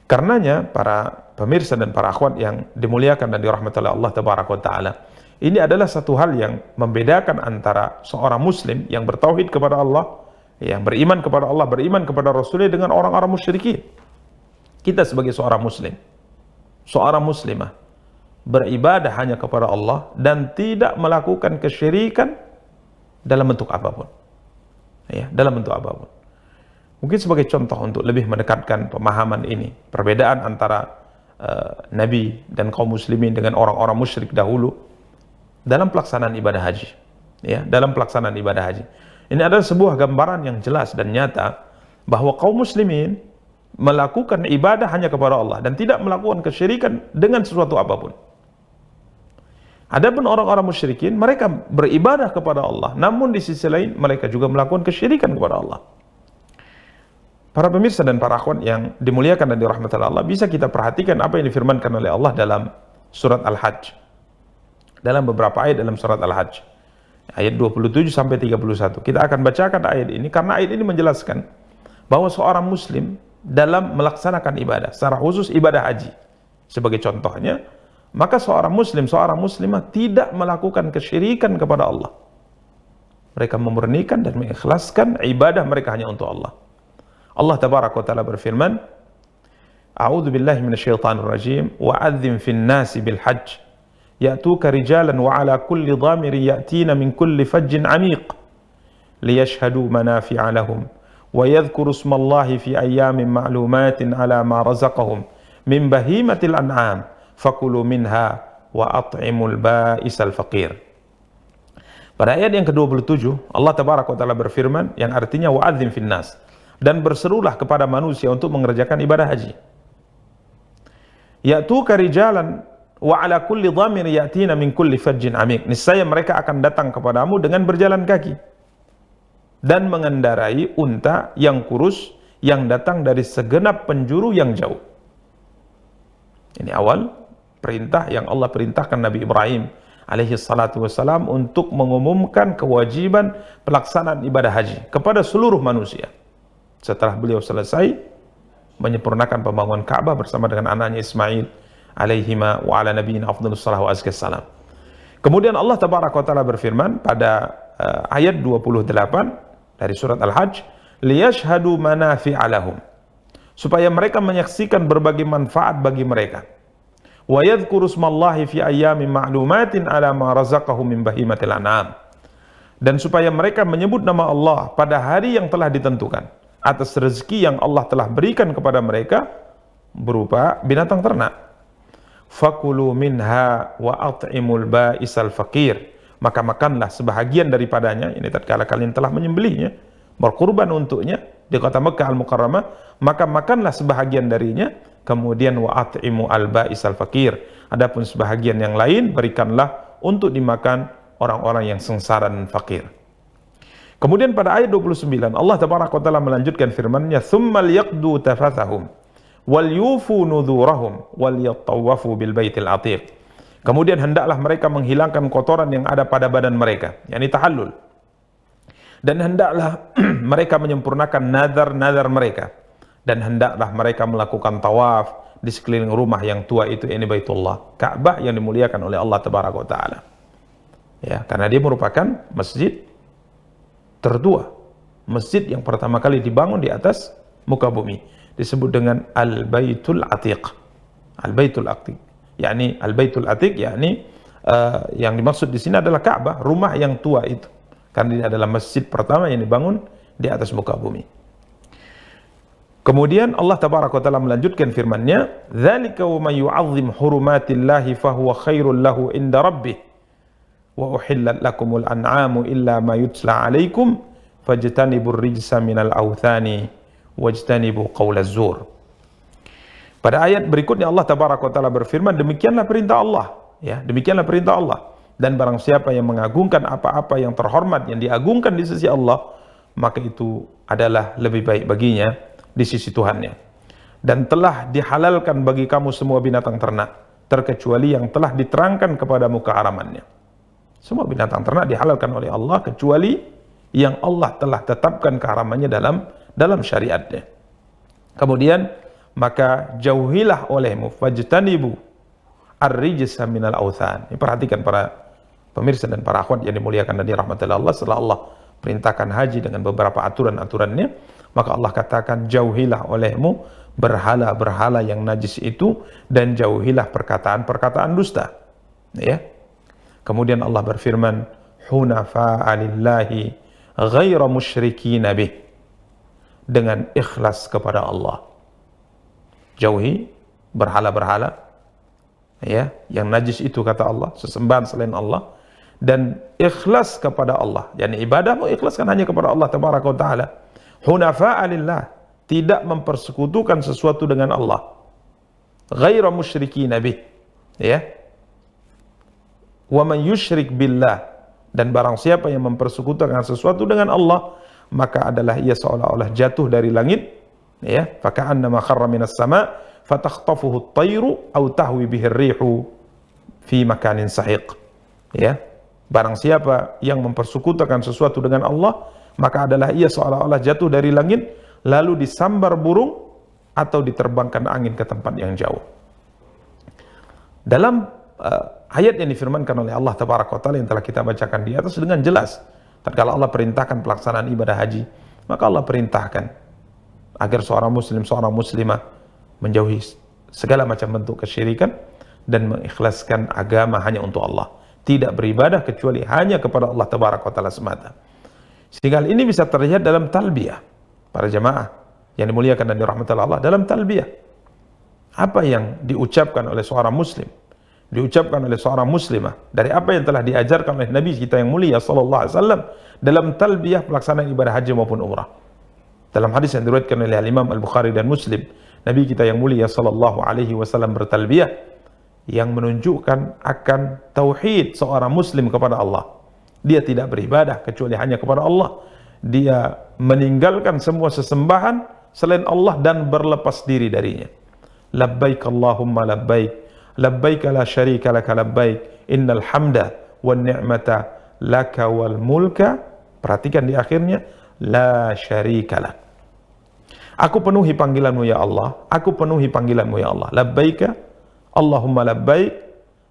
Karenanya para pemirsa dan para akhwat yang dimuliakan dan dirahmati oleh Allah Tabaraka wa Ta'ala, ini adalah satu hal yang membedakan antara seorang muslim yang bertauhid kepada Allah, yang beriman kepada Allah, beriman kepada Rasulnya, dengan orang-orang musyrikin. Kita sebagai seorang muslim, seorang muslimah, beribadah hanya kepada Allah dan tidak melakukan kesyirikan dalam bentuk apapun. Ya, dalam bentuk apapun. Mungkin sebagai contoh untuk lebih mendekatkan pemahaman ini, perbedaan antara Nabi dan kaum muslimin dengan orang-orang musyrik dahulu dalam pelaksanaan ibadah haji. Ya, dalam pelaksanaan ibadah haji. Ini adalah sebuah gambaran yang jelas dan nyata bahwa kaum muslimin melakukan ibadah hanya kepada Allah dan tidak melakukan kesyirikan dengan sesuatu apapun. Adapun orang-orang musyrikin, mereka beribadah kepada Allah, namun di sisi lain mereka juga melakukan kesyirikan kepada Allah. Para pemirsa dan para akhwat yang dimuliakan dan dirahmati Allah, bisa kita perhatikan apa yang difirmankan oleh Allah dalam surat Al-Hajj. Dalam beberapa ayat dalam surat Al-Hajj, ayat 27 sampai 31. Kita akan bacakan ayat ini karena ayat ini menjelaskan bahwa seorang muslim dalam melaksanakan ibadah, secara khusus ibadah haji sebagai contohnya, maka seorang muslim, seorang muslimah tidak melakukan kesyirikan kepada Allah. Mereka memurnikan dan mengikhlaskan ibadah mereka hanya untuk Allah. Allah Tabaraka wa Ta'ala berfirman, A'udzu billahi minasyaitonir rajim, wa'adzim fin nasi bil hajj ya'tuka rijalan wa 'ala kulli dhamirin ya'tina min kulli fajjin 'amiq liyashhadu manafi'a lahum wa yadhkuru ismallahi fi ayyamin ma'lumatin 'ala ma razaqahum min bahimatil an'am fakulu minha wa at'imul ba'isal faqir. Pada ayat yang ke-27 Allah Tabaraka wa Ta'ala berfirman yang artinya wa'adzim finnas, dan berserulah kepada manusia untuk mengerjakan ibadah haji. Ya'tuka rijalan wa 'ala kulli dhamir ya'tina min kulli fajjin 'amiq, niscaya mereka akan datang kepadamu dengan berjalan kaki dan mengendarai unta yang kurus yang datang dari segenap penjuru yang jauh. Ini awal perintah yang Allah perintahkan Nabi Ibrahim alaihi salatu wassalam untuk mengumumkan kewajiban pelaksanaan ibadah haji kepada seluruh manusia. Setelah beliau selesai menyempurnakan pembangunan Ka'bah bersama dengan anaknya Ismail alaihima wa ala nabiyina afdhalus salah wa azkis salam. Kemudian Allah Tabaraka wa Ta'ala berfirman pada ayat 28 dari surat Al-Hajj, liyashhadu manafi'a lahum, supaya mereka menyaksikan berbagai manfaat bagi mereka. Wa yadhkuru ismallahi fi ayyamin ma'lumatin 'ala ma razaqahum min bahimatil an'am, dan supaya mereka menyebut nama Allah pada hari yang telah ditentukan atas rezeki yang Allah telah berikan kepada mereka berupa binatang ternak. Fakulu minha wa at'imul ba'isal faqir, maka makanlah sebahagian daripadanya, ini tatkala kalian telah menyembelihnya, berkurban untuknya di kota Mekah Al-Mukarramah, maka makanlah sebahagian darinya, kemudian wa at'imu al ba'isal faqir, adapun sebahagian yang lain berikanlah untuk dimakan orang-orang yang sengsara dan fakir. Kemudian pada ayat 29 Allah Tabaraka wa Ta'ala melanjutkan firman-Nya, tsummal yaqdu tafathahum wal yufu nudhurahum wal yattawafu bil baitil atiq. Kemudian hendaklah mereka menghilangkan kotoran yang ada pada badan mereka, yakni tahallul. Dan hendaklah mereka menyempurnakan nazar-nazar mereka, dan hendaklah mereka melakukan tawaf di sekeliling rumah yang tua itu, ini Baitullah, Ka'bah yang dimuliakan oleh Allah Tabaraka wa Ta'ala. Ya, karena dia merupakan masjid tertua, masjid yang pertama kali dibangun di atas muka bumi, disebut dengan Al-Baitul Atiq. Al-Baitul Atiq, yakni Al-Baitul Atiq, yakni yang dimaksud di sini adalah Ka'bah, rumah yang tua itu. Karena ini adalah masjid pertama yang dibangun di atas muka bumi. Kemudian Allah Tabaraka wa Ta'ala melanjutkan firman-Nya, "Dzalika wa may yu'azzim hurumatillahi fahuwa khairul lahu inda rabbih wa uhillat lakumul an'amu illa ma yutla 'alaikum fajtanibur rijsa minal authani wajtanibu qaulaz zur." Pada ayat berikutnya Allah Tabaraka wa Ta'ala berfirman, demikianlah perintah Allah, ya, demikianlah perintah Allah. Dan barang siapa yang mengagungkan apa-apa yang terhormat, yang diagungkan di sisi Allah, maka itu adalah lebih baik baginya di sisi Tuhannya. Dan telah dihalalkan bagi kamu semua binatang ternak, terkecuali yang telah diterangkan kepadamu keharamannya. Semua binatang ternak dihalalkan oleh Allah, kecuali yang Allah telah tetapkan keharamannya dalam syariatnya. Kemudian, maka jauhilah olehmu, fajtanibu ar-rijsa minal authan. Ini perhatikan para pemirsa dan para akhwat yang dimuliakan dan dirahmati Allah. Setelah Allah perintahkan haji dengan beberapa aturan-aturannya, maka Allah katakan, jauhilah olehmu berhala-berhala yang najis itu, dan jauhilah perkataan-perkataan dusta. Ya. Kemudian Allah berfirman, hunafa'a lillahi ghaira musyrikina bih, dengan ikhlas kepada Allah. Jauhi berhala-berhala, ya, yang najis itu, kata Allah, sesembahan selain Allah, dan ikhlas kepada Allah. Yani ibadahmu ikhlaskan hanya kepada Allah tabaraka wa taala. Hunafa'a lillah, tidak mempersekutukan sesuatu dengan Allah. Ghaira musyrikin bih, ya. Wa man yusyrik billah, dan barang siapa yang mempersekutukan sesuatu dengan Allah, maka adalah ia seolah-olah jatuh dari langit, ya. Faka'annama kharra minas sama' fatakhtafuhu at-tayru aw tahwi bihi ar-rihu fi makanin sahiq. Ya. Barang siapa yang mempersekutukan sesuatu dengan Allah, maka adalah ia seolah-olah jatuh dari langit, lalu disambar burung atau diterbangkan angin ke tempat yang jauh. Dalam ayat yang difirmankan oleh Allah Tabaraka wa Ta'ala yang telah kita bacakan di atas dengan jelas, tatkala Allah perintahkan pelaksanaan ibadah haji, maka Allah perintahkan agar seorang muslim, seorang muslimah menjauhi segala macam bentuk kesyirikan dan mengikhlaskan agama hanya untuk Allah. Tidak beribadah kecuali hanya kepada Allah Tabaraka wa Ta'ala semata. Sehingga hal ini bisa terlihat dalam talbiyah. Para jamaah yang dimuliakan dan dirahmati Allah, dalam talbiyah, apa yang diucapkan oleh seorang muslim, diucapkan oleh seorang muslimah, dari apa yang telah diajarkan oleh Nabi kita yang mulia sallallahu alaihi wasallam dalam talbiyah pelaksanaan ibadah haji maupun umrah. Dalam hadis yang diriwayatkan oleh Imam Al-Bukhari dan Muslim, Nabi kita yang mulia sallallahu alaihi wasallam bertalbiyah yang menunjukkan akan tauhid seorang muslim kepada Allah. Dia tidak beribadah kecuali hanya kepada Allah. Dia meninggalkan semua sesembahan selain Allah dan berlepas diri darinya. Labbaik Allahumma labbaik, labbaik la syarika laka labbaik, innal hamda wan ni'mata laka wal mulka. Perhatikan di akhirnya, la syarika lak. Aku penuhi panggilanmu ya Allah, aku penuhi panggilanmu ya Allah. Labbaika Allahumma labbaik,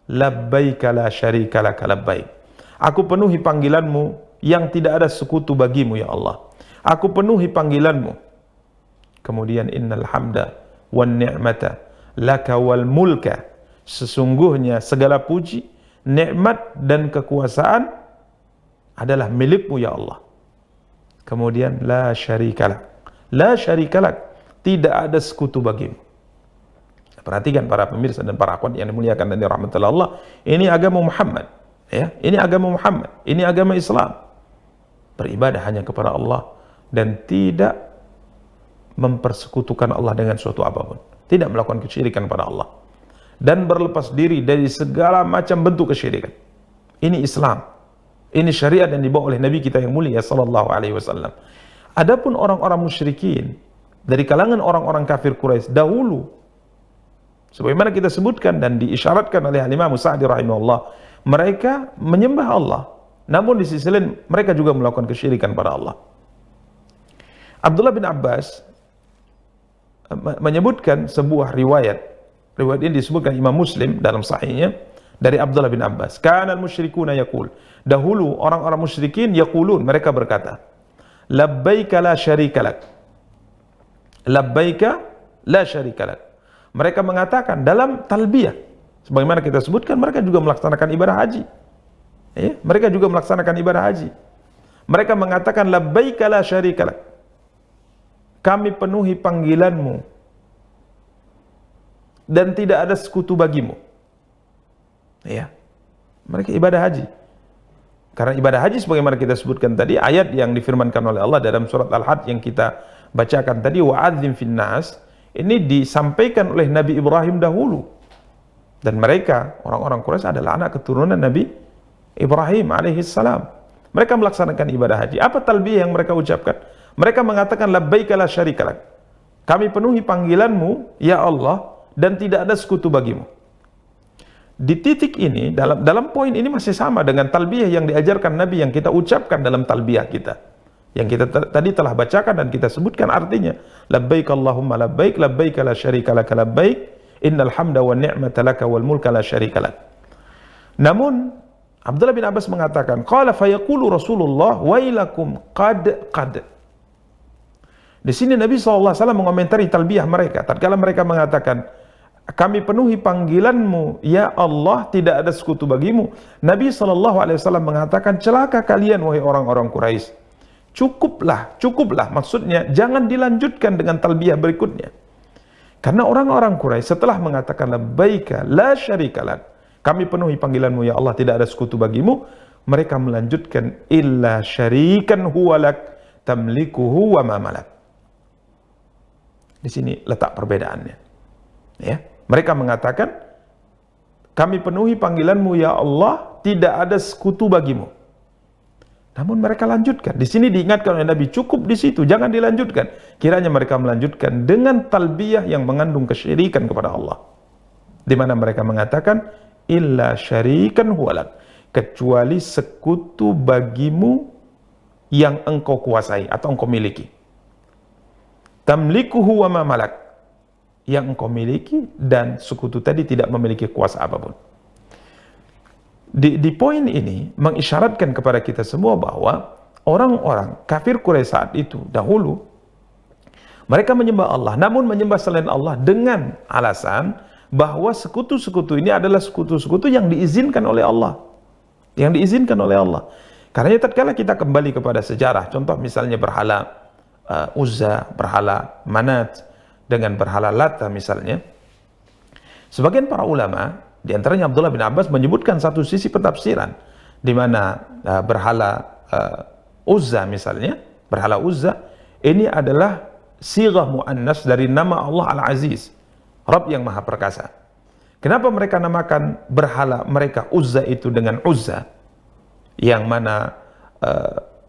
labbaika la syarika laka labbaik. Aku penuhi panggilanmu yang tidak ada sekutu bagimu ya Allah. Aku penuhi panggilanmu. Kemudian innal hamda wan ni'mata laka wal mulka. Sesungguhnya segala puji, nikmat dan kekuasaan adalah milikmu ya Allah. Kemudian la syarikalak. La syarikalak, tidak ada sekutu bagimu. Perhatikan para pemirsa dan para akhwat yang dimuliakan dan dirahmati Allah, ini agama Muhammad, ya. Ini agama Muhammad, ini agama Islam. Beribadah hanya kepada Allah dan tidak mempersekutukan Allah dengan suatu apapun. Tidak melakukan kesyirikan pada Allah. Dan berlepas diri dari segala macam bentuk kesyirikan. Ini Islam. Ini syariat yang dibawa oleh Nabi kita yang mulia sallallahu alaihi wasallam. Adapun orang-orang musyrikin dari kalangan orang-orang kafir Quraisy dahulu, sebagaimana kita sebutkan dan diisyaratkan oleh Imam Sa'di rahimahullah, mereka menyembah Allah, namun di sisi lain mereka juga melakukan kesyirikan pada Allah. Abdullah bin Abbas menyebutkan sebuah riwayat ini disebutkan Imam Muslim dalam sahihnya dari Abdullah bin Abbas. Kana al-musyrikuna yaqul, dahulu orang-orang musyrikin yaqulun, mereka berkata, labbaika la syarika lak, labbaika la syarika lak. Mereka mengatakan dalam talbiyah, sebagaimana kita sebutkan, mereka juga melaksanakan ibadah haji. Ya, mereka juga melaksanakan ibadah haji. Mereka mengatakan labbaika la syarika lak. Kami penuhi panggilanmu dan tidak ada sekutu bagimu. Ya. Mereka ibadah haji. Karena ibadah haji sebagaimana kita sebutkan tadi, ayat yang difirmankan oleh Allah dalam surat Al-Hajj yang kita bacakan tadi, wa'adzim finnas, ini disampaikan oleh Nabi Ibrahim dahulu. Dan mereka, orang-orang Quraisy adalah anak keturunan Nabi Ibrahim alaihissalam. Mereka melaksanakan ibadah haji. Apa talbiyah yang mereka ucapkan? Mereka mengatakan labbaika la syarika lak. Kami penuhi panggilanmu ya Allah dan tidak ada sekutu bagimu. Di titik ini, dalam poin ini masih sama dengan talbiyah yang diajarkan Nabi yang kita ucapkan dalam talbiyah kita. Yang kita tadi telah bacakan dan kita sebutkan artinya. Labbaik Allahumma labbaik, labbaik la syarika laka labbaik, innal hamda wa ni'mata laka wal mulka la syarika lak. Namun Abdullah bin Abbas mengatakan, qala fayaqulu Rasulullah wailakum qad. Di sini Nabi SAW mengomentari talbiyah mereka. Tatkala mereka mengatakan, kami penuhi panggilanmu, ya Allah, tidak ada sekutu bagimu. Nabi SAW mengatakan, celaka kalian wahai orang-orang Quraisy. Cukuplah, maksudnya jangan dilanjutkan dengan talbiyah berikutnya. Karena orang-orang Quraisy setelah mengatakan labbaika la syarika lak, kami penuhi panggilanmu ya Allah, tidak ada sekutu bagimu, mereka melanjutkan illa syarikan huwalak tamlikuhu wa ma malak. Di sini letak perbedaannya. Ya, mereka mengatakan kami penuhi panggilanmu ya Allah, tidak ada sekutu bagimu. Namun mereka lanjutkan. Di sini diingatkan oleh Nabi, cukup di situ, jangan dilanjutkan. Kiranya mereka melanjutkan dengan talbiyah yang mengandung kesyirikan kepada Allah. Di mana mereka mengatakan illa syarikan huwalak, kecuali sekutu bagimu yang engkau kuasai atau engkau miliki. Tamlikuhu wa ma malak, yang engkau miliki dan sekutu tadi tidak memiliki kuasa apapun. Di poin ini mengisyaratkan kepada kita semua bahwa orang-orang kafir Quraisy saat itu dahulu mereka menyembah Allah, namun menyembah selain Allah dengan alasan bahwa sekutu-sekutu ini adalah sekutu-sekutu yang diizinkan oleh Allah. Yang diizinkan oleh Allah. Karena tatkala kita kembali kepada sejarah, contoh misalnya berhala Uzza, berhala Manat, dengan berhala Lata misalnya. Sebagian para ulama, di antaranya Abdullah bin Abbas, menyebutkan satu sisi pentafsiran, di mana berhala Uzza misalnya, berhala Uzza, ini adalah sighah muannas dari nama Allah Al-Aziz, Rabb yang Maha Perkasa. Kenapa mereka namakan berhala mereka Uzza itu dengan Uzza? Yang mana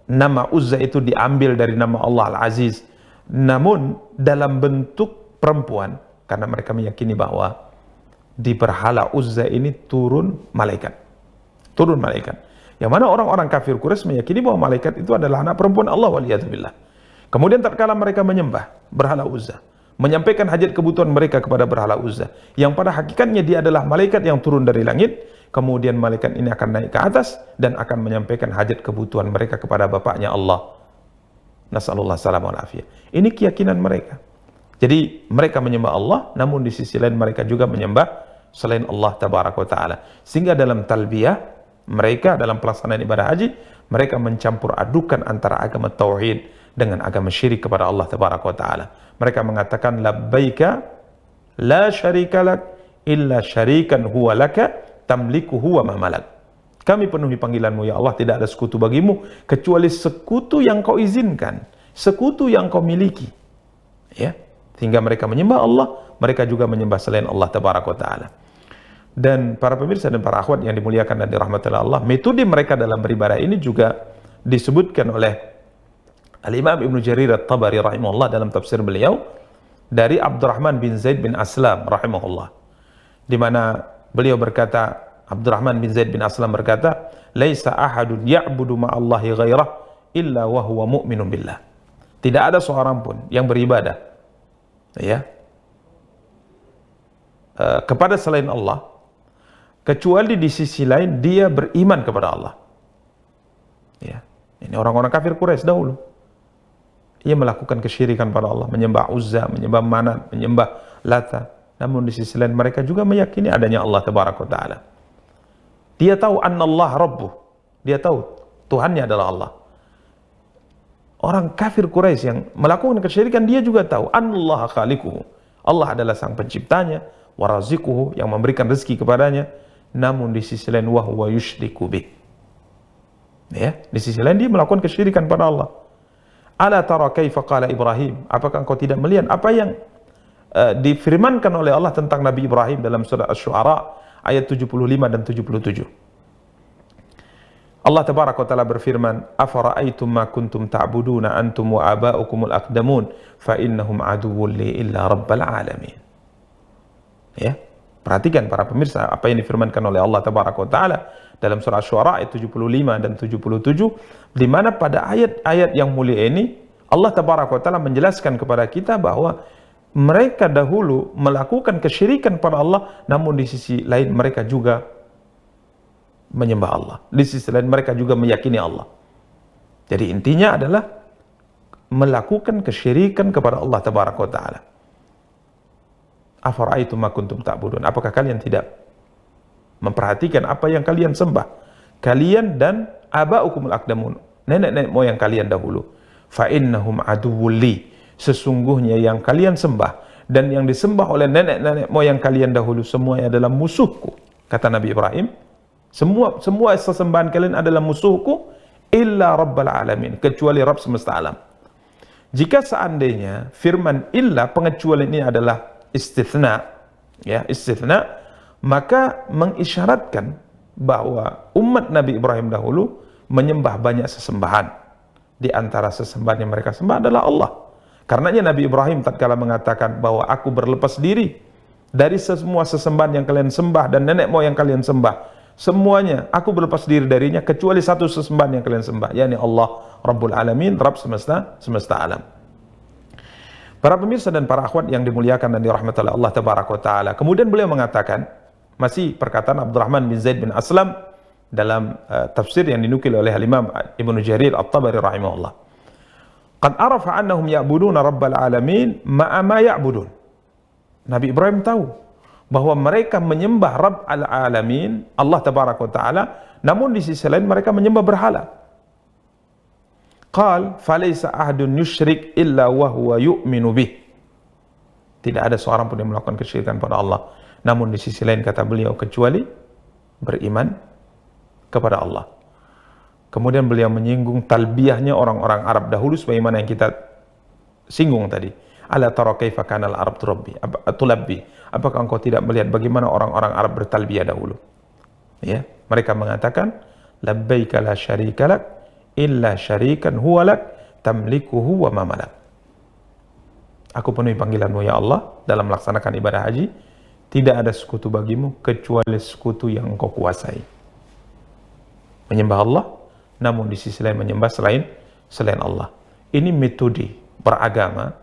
nama Uzza itu diambil dari nama Allah Al-Aziz, namun dalam bentuk perempuan, karena mereka meyakini bahwa di berhala Uzza ini turun malaikat. Turun malaikat. Yang mana orang-orang kafir Quraisy meyakini bahwa malaikat itu adalah anak perempuan Allah waliyadzubillah. Kemudian tatkala mereka menyembah berhala Uzza, menyampaikan hajat kebutuhan mereka kepada berhala Uzza, yang pada hakikatnya dia adalah malaikat yang turun dari langit, kemudian malaikat ini akan naik ke atas dan akan menyampaikan hajat kebutuhan mereka kepada bapaknya Allah. Nasallallahu salam wal afiyah. Ini keyakinan mereka. Jadi mereka menyembah Allah, namun di sisi lain mereka juga menyembah selain Allah tabaraka wa taala. Sehingga dalam talbiyah mereka, dalam pelaksanaan ibadah haji, mereka mencampur adukan antara agama tauhid dengan agama syirik kepada Allah tabaraka wa taala. Mereka mengatakan labbaika la syarika lak illa syarikan huwa laka tamlikuhu wa ma malak. Kami penuhi panggilanmu ya Allah, tidak ada sekutu bagimu kecuali sekutu yang kau izinkan, sekutu yang kau miliki. Ya, sehingga mereka menyembah Allah, mereka juga menyembah selain Allah tabaraka wa taala. Dan para pemirsa dan para akhwat yang dimuliakan dan dirahmati Allah, metode mereka dalam beribadah ini juga disebutkan oleh Al-Imam Ibnu Jarir At-Tabari rahimahullah dalam tafsir beliau dari Abdurrahman bin Zaid bin Aslam rahimahullah, di mana beliau berkata, Abdurrahman bin Zaid bin Aslam berkata, laisa ahadun ya'budu ma'allahi ghairah illa wa huwa mu'minun billah. Tidak ada seorang pun yang beribadah ya kepada selain Allah kecuali di sisi lain dia beriman kepada Allah. Ya, ini orang-orang kafir Quraisy dahulu. Ia melakukan kesyirikan pada Allah, menyembah Uzza, menyembah Manat, menyembah Lata. Namun di sisi lain mereka juga meyakini adanya Allah tabaraka wa taala. Dia tahu annallah rabbuh. Dia tahu Tuhannya adalah Allah. Orang kafir Quraisy yang melakukan kesyirikan, dia juga tahu annallaha khaliquhu. Allah adalah sang penciptanya, wa razikuhu, yang memberikan rezeki kepadanya. Namun di sisi lain wa huwa yusyriku bih. Ya, di sisi lain dia melakukan kesyirikan pada Allah. Ala tara kaifa qala Ibrahim, apakah engkau tidak melihat apa yang difirmankan oleh Allah tentang Nabi Ibrahim dalam surah Asy-Syu'ara ayat 75 dan 77. Allah tabaraka wa taala berfirman, "Afara'aitum ma kuntum ta'buduna antum wa aba'ukumul aqdamun fa innahum aduwwun li illa rabbil alamin." Ya, perhatikan para pemirsa apa yang difirmankan oleh Allah tabaraka wa taala dalam surah Asy-Syu'ara ayat 75 dan 77, di mana pada ayat-ayat yang mulia ini Allah tabaraka wa taala menjelaskan kepada kita bahwa mereka dahulu melakukan kesyirikan pada Allah, namun di sisi lain mereka juga menyembah Allah. Di sisi lain mereka juga meyakini Allah. Jadi intinya adalah melakukan kesyirikan kepada Allah tabaraka wa taala. Afara'aitum ma kuntum ta'budun. Apakah kalian tidak memperhatikan apa yang kalian sembah? Kalian dan aba'ukumul aqdamun, nenek-nenek moyang kalian dahulu. Fa innahum aduwwul li. Sesungguhnya yang kalian sembah dan yang disembah oleh nenek-nenek moyang kalian dahulu semuanya adalah musuhku. Kata Nabi Ibrahim, semua sesembahan kalian adalah musuhku illa rabbal alamin, kecuali Rabb semesta alam. Jika seandainya firman illa, pengecualian ini adalah istitsna, ya, istitsna, maka mengisyaratkan bahwa umat Nabi Ibrahim dahulu menyembah banyak sesembahan. Di antara sesembahan yang mereka sembah adalah Allah. Karenanya Nabi Ibrahim tatkala mengatakan bahwa aku berlepas diri dari semua sesembahan yang kalian sembah dan nenek moyang kalian sembah, semuanya aku berlepas diri darinya kecuali satu sesembahan yang kalian sembah, yakni Allah Rabbul Alamin, Rabb semesta alam. Para pemirsa dan para akhwat yang dimuliakan dan dirahmati oleh Allah tabaraka wa taala. Kemudian beliau mengatakan, masih perkataan Abdurrahman bin Zaid bin Aslam dalam tafsir yang dinukil oleh Imam Ibnu Jarir At-Tabari rahimahullah. Qad arafa annahum ya'buduna Rabbal Alamin ma'a ma ya'budun. Nabi Ibrahim tahu bahwa mereka menyembah Rabb al-Alamin, Allah tabaraka wa taala, namun di sisi lain mereka menyembah berhala. Qal falaysa ahadun yusyrik illa wa huwa yu'minu bih. Tidak ada seorang pun yang melakukan kesyirikan pada Allah, namun di sisi lain kata beliau kecuali beriman kepada Allah. Kemudian beliau menyinggung talbiyahnya orang-orang Arab dahulu sebagaimana yang kita singgung tadi. Ala tara kaifa kana al-arab tulabbi. Apakah engkau tidak melihat bagaimana orang-orang Arab bertalbiyah dahulu? Ya, mereka mengatakan labbaika la syarika lak illa syarikan huwa lak tamlikuhu wa ma malak. Aku penuhi panggilanmu ya Allah dalam melaksanakan ibadah haji, tidak ada sekutu bagimu kecuali sekutu yang engkau kuasai. Menyembah Allah, namun di sisi lain menyembah selain Allah. Ini metode beragama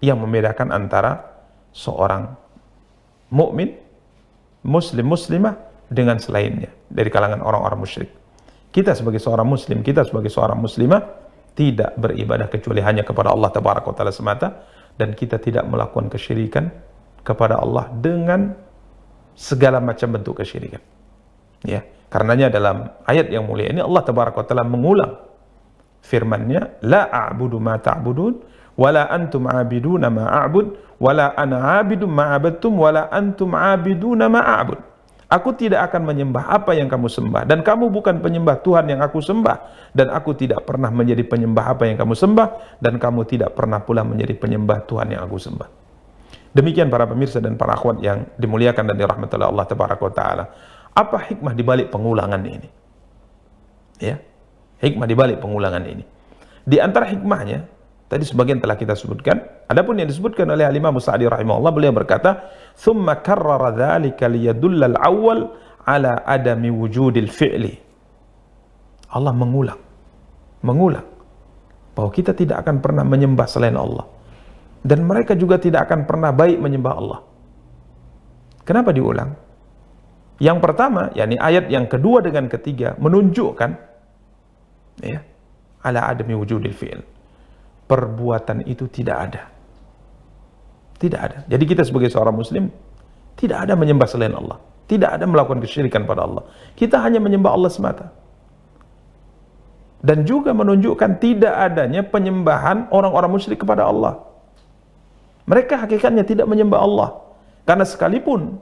yang membedakan antara seorang mukmin, muslimah dengan selainnya dari kalangan orang-orang musyrik. Kita sebagai seorang muslim, kita sebagai seorang muslimah tidak beribadah kecuali hanya kepada Allah tabaraka wa taala semata, dan kita tidak melakukan kesyirikan kepada Allah dengan segala macam bentuk kesyirikan. Ya, karenanya dalam ayat yang mulia ini Allah tabaraka wa taala mengulang firman-Nya, la a'budu ma ta'budun wala antum 'abiduna ma a'bud wala ana 'abidum ma 'abadtum wala antum 'abiduna ma a'bud. Aku tidak akan menyembah apa yang kamu sembah, dan kamu bukan penyembah Tuhan yang aku sembah, dan aku tidak pernah menjadi penyembah apa yang kamu sembah, dan kamu tidak pernah pula menjadi penyembah Tuhan yang aku sembah. Demikian para pemirsa dan para akhwat yang dimuliakan dan dirahmati oleh Allah tabaraka wa taala. Apa hikmah dibalik pengulangan ini? Ya, hikmah dibalik pengulangan ini. Di antara hikmahnya, tadi sebagian telah kita sebutkan. Adapun yang disebutkan oleh Imam Sa'di rahimahullah, beliau berkata, "Tsumma karrara dzalika liyadulla al-awwal ala adami wujudil fi'li." Allah mengulang bahwa kita tidak akan pernah menyembah selain Allah, dan mereka juga tidak akan pernah baik menyembah Allah. Kenapa diulang? Yang pertama, yakni ayat yang kedua dengan ketiga menunjukkan ya, ala adami wujudil fi'l. Perbuatan itu tidak ada. Tidak ada. Jadi kita sebagai seorang muslim tidak ada menyembah selain Allah, tidak ada melakukan kesyirikan pada Allah. Kita hanya menyembah Allah semata. Dan juga menunjukkan tidak adanya penyembahan orang-orang musyrik kepada Allah. Mereka hakikatnya tidak menyembah Allah. Karena sekalipun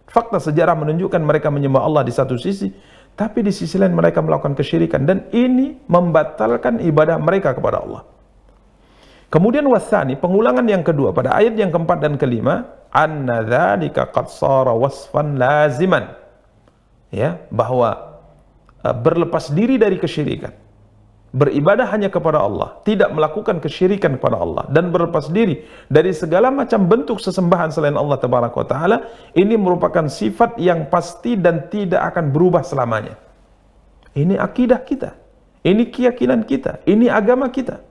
fakta sejarah menunjukkan mereka menyembah Allah di satu sisi, tapi di sisi lain mereka melakukan kesyirikan, dan ini membatalkan ibadah mereka kepada Allah. Kemudian wasani, pengulangan yang kedua pada ayat yang keempat dan kelima, anna dzalika qad sara wasfan laziman. Ya, bahwa berlepas diri dari kesyirikan, beribadah hanya kepada Allah, tidak melakukan kesyirikan kepada Allah, dan berlepas diri dari segala macam bentuk sesembahan selain Allah Tabaraka wa Ta'ala, ini merupakan sifat yang pasti dan tidak akan berubah selamanya. Ini akidah kita, ini keyakinan kita, ini agama kita.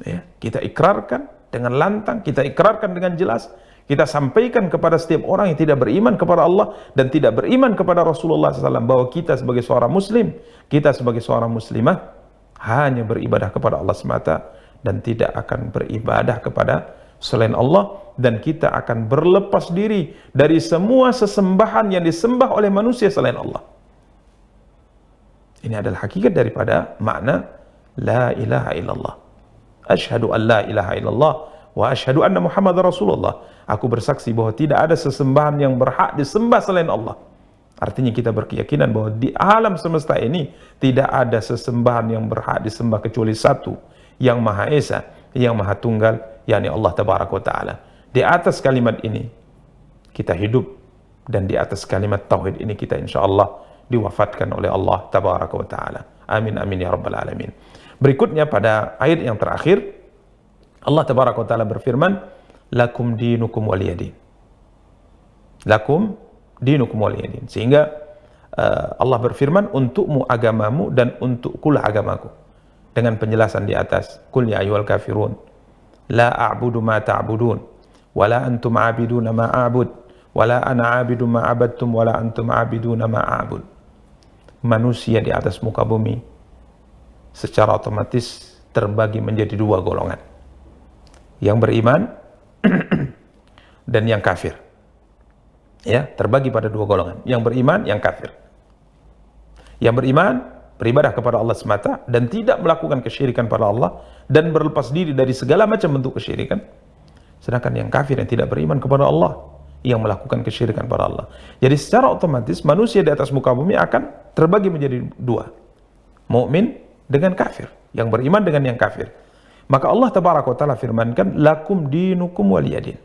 Ya, kita ikrarkan dengan lantang, kita ikrarkan dengan jelas, kita sampaikan kepada setiap orang yang tidak beriman kepada Allah dan tidak beriman kepada Rasulullah SAW, bahwa kita sebagai seorang muslim, kita sebagai seorang muslimah hanya beribadah kepada Allah semata dan tidak akan beribadah kepada selain Allah, dan kita akan berlepas diri dari semua sesembahan yang disembah oleh manusia selain Allah. Ini adalah hakikat daripada makna la ilaha illallah. Asyhadu an la ilaha illallah wa asyhadu anna Muhammadar Rasulullah. Aku bersaksi bahwa tidak ada sesembahan yang berhak disembah selain Allah. Artinya kita berkeyakinan bahwa di alam semesta ini tidak ada sesembahan yang berhak disembah kecuali satu, yang Maha Esa, yang Maha Tunggal, yakni Allah Tabaraka wa Ta'ala. Di atas kalimat ini kita hidup, dan di atas kalimat tauhid ini kita insyaallah diwafatkan oleh Allah Tabaraka wa Ta'ala. Amin amin ya rabbal alamin. Berikutnya pada ayat yang terakhir, Allah Tabaraka wa Ta'ala berfirman, lakum dinukum waliyadin. Lakum dinukum waliyadin. Sehingga Allah berfirman, untukmu agamamu dan untukkulah agamaku. Dengan penjelasan di atas, qul ya ayyuhal kafirun la a'budu ma ta'budun wala antum 'abiduna ma a'bud wala ana 'abidu ma 'abadtum wala antum 'abiduna ma a'bud. Manusia di atas muka bumi secara otomatis terbagi menjadi dua golongan, yang beriman dan yang kafir. Ya, terbagi pada dua golongan, yang beriman, yang kafir. Yang beriman beribadah kepada Allah semata dan tidak melakukan kesyirikan pada Allah dan berlepas diri dari segala macam bentuk kesyirikan. Sedangkan yang kafir, yang tidak beriman kepada Allah, yang melakukan kesyirikan pada Allah. Jadi secara otomatis manusia di atas muka bumi akan terbagi menjadi dua, mukmin dengan kafir, yang beriman dengan yang kafir. Maka Allah Tabaraka wa Ta'ala firmankan, lakum dinukum waliyadin.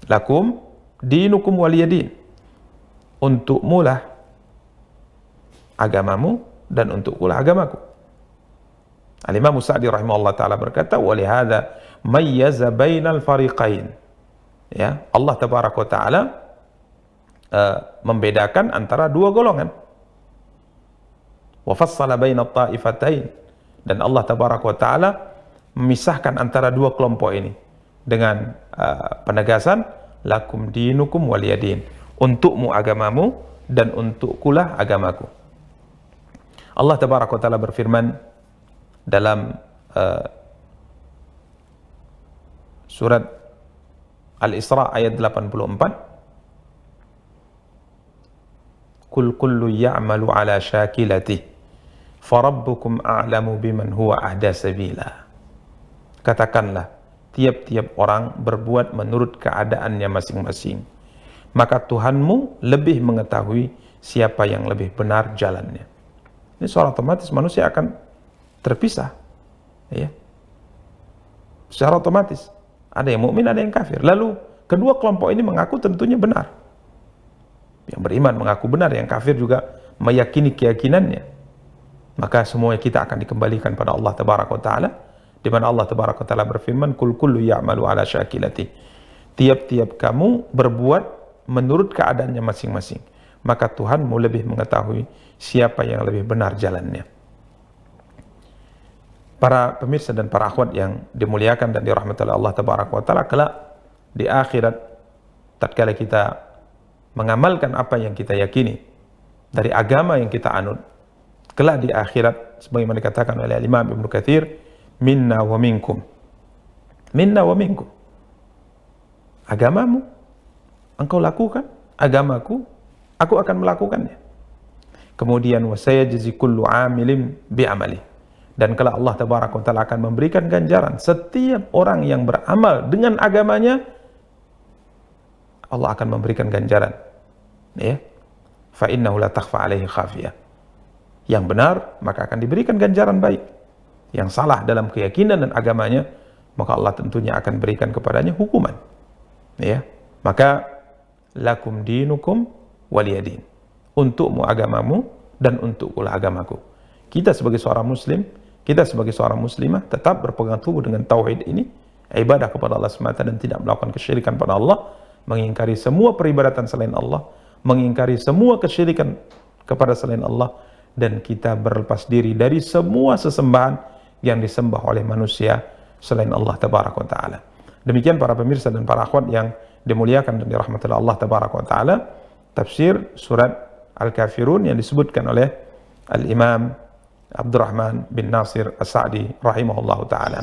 Lakum dinukum waliyadin. Untukmu lah agamamu dan untukkulah agamaku. Al-Imam Sa'di rahimahullah ta'ala berkata, walihada mayyaza bainal fariqain. Ya, Allah Tabaraka wa Ta'ala membedakan antara dua golongan. Wa fassala bainat ta'ifatain, dan Allah Tabaraka wa Ta'ala memisahkan antara dua kelompok ini dengan penegasan lakum dinukum waliyadin. Untukmu agamamu dan untukkulah agamaku. Allah Tabaraka wa Ta'ala berfirman dalam surat Al-Isra ayat 84, Kul kullu ya'malu ala syakilatihi farabbukum a'lamu biman huwa ahda sabila. Katakanlah, tiap-tiap orang berbuat menurut keadaannya masing-masing, maka Tuhanmu lebih mengetahui siapa yang lebih benar jalannya. Ini secara otomatis manusia akan terpisah, ya. Secara otomatis ada yang mukmin, ada yang kafir. Lalu kedua kelompok ini mengaku tentunya benar. Yang beriman mengaku benar, yang kafir juga meyakini keyakinannya. Maka semuanya kita akan dikembalikan pada Allah Tabaraka wa Ta'ala, di mana Allah Tabaraka wa Ta'ala berfirman, kul kullu ya'malu ala syakilati. Tiap-tiap kamu berbuat menurut keadaannya masing-masing, maka Tuhanmu lebih mengetahui siapa yang lebih benar jalannya. Para pemirsa dan para akhwat yang dimuliakan dan dirahmati oleh Allah Tabaraka wa Ta'ala, kelak di akhirat tatkala kita mengamalkan apa yang kita yakini dari agama yang kita anut, kelak di akhirat sebagaimana dikatakan oleh Imam Ibnu Katsir, minna wa minkum. Minna wa minkum. Agamamu engkau lakukan, agamaku aku akan melakukannya. Kemudian wa sayajzi kullu 'amilin bi 'amali. Dan kalau Allah Tabaraka wa Ta'ala akan memberikan ganjaran setiap orang yang beramal dengan agamanya, Allah akan memberikan ganjaran, ya. Fa innahu la takhfa 'alaihi khafiyah. Yang benar maka akan diberikan ganjaran baik. Yang salah dalam keyakinan dan agamanya, maka Allah tentunya akan berikan kepadanya hukuman, ya. Maka lakum dinukum waliyadin. Untukmu agamamu dan untukkulah agamaku. Kita sebagai seorang muslim, kita sebagai seorang muslimah tetap berpegang teguh dengan tauhid ini, ibadah kepada Allah semata dan tidak melakukan kesyirikan pada Allah, mengingkari semua peribadatan selain Allah, mengingkari semua kesyirikan kepada selain Allah, dan kita berlepas diri dari semua sesembahan yang disembah oleh manusia selain Allah tabaraka wa taala. Demikian para pemirsa dan para akhwat yang dimuliakan dan dirahmati Allah tabaraka wa taala, tafsir surat Al-Kafirun yang disebutkan oleh Al-Imam Abdurrahman bin Nasir As-Sa'di rahimahullahu taala.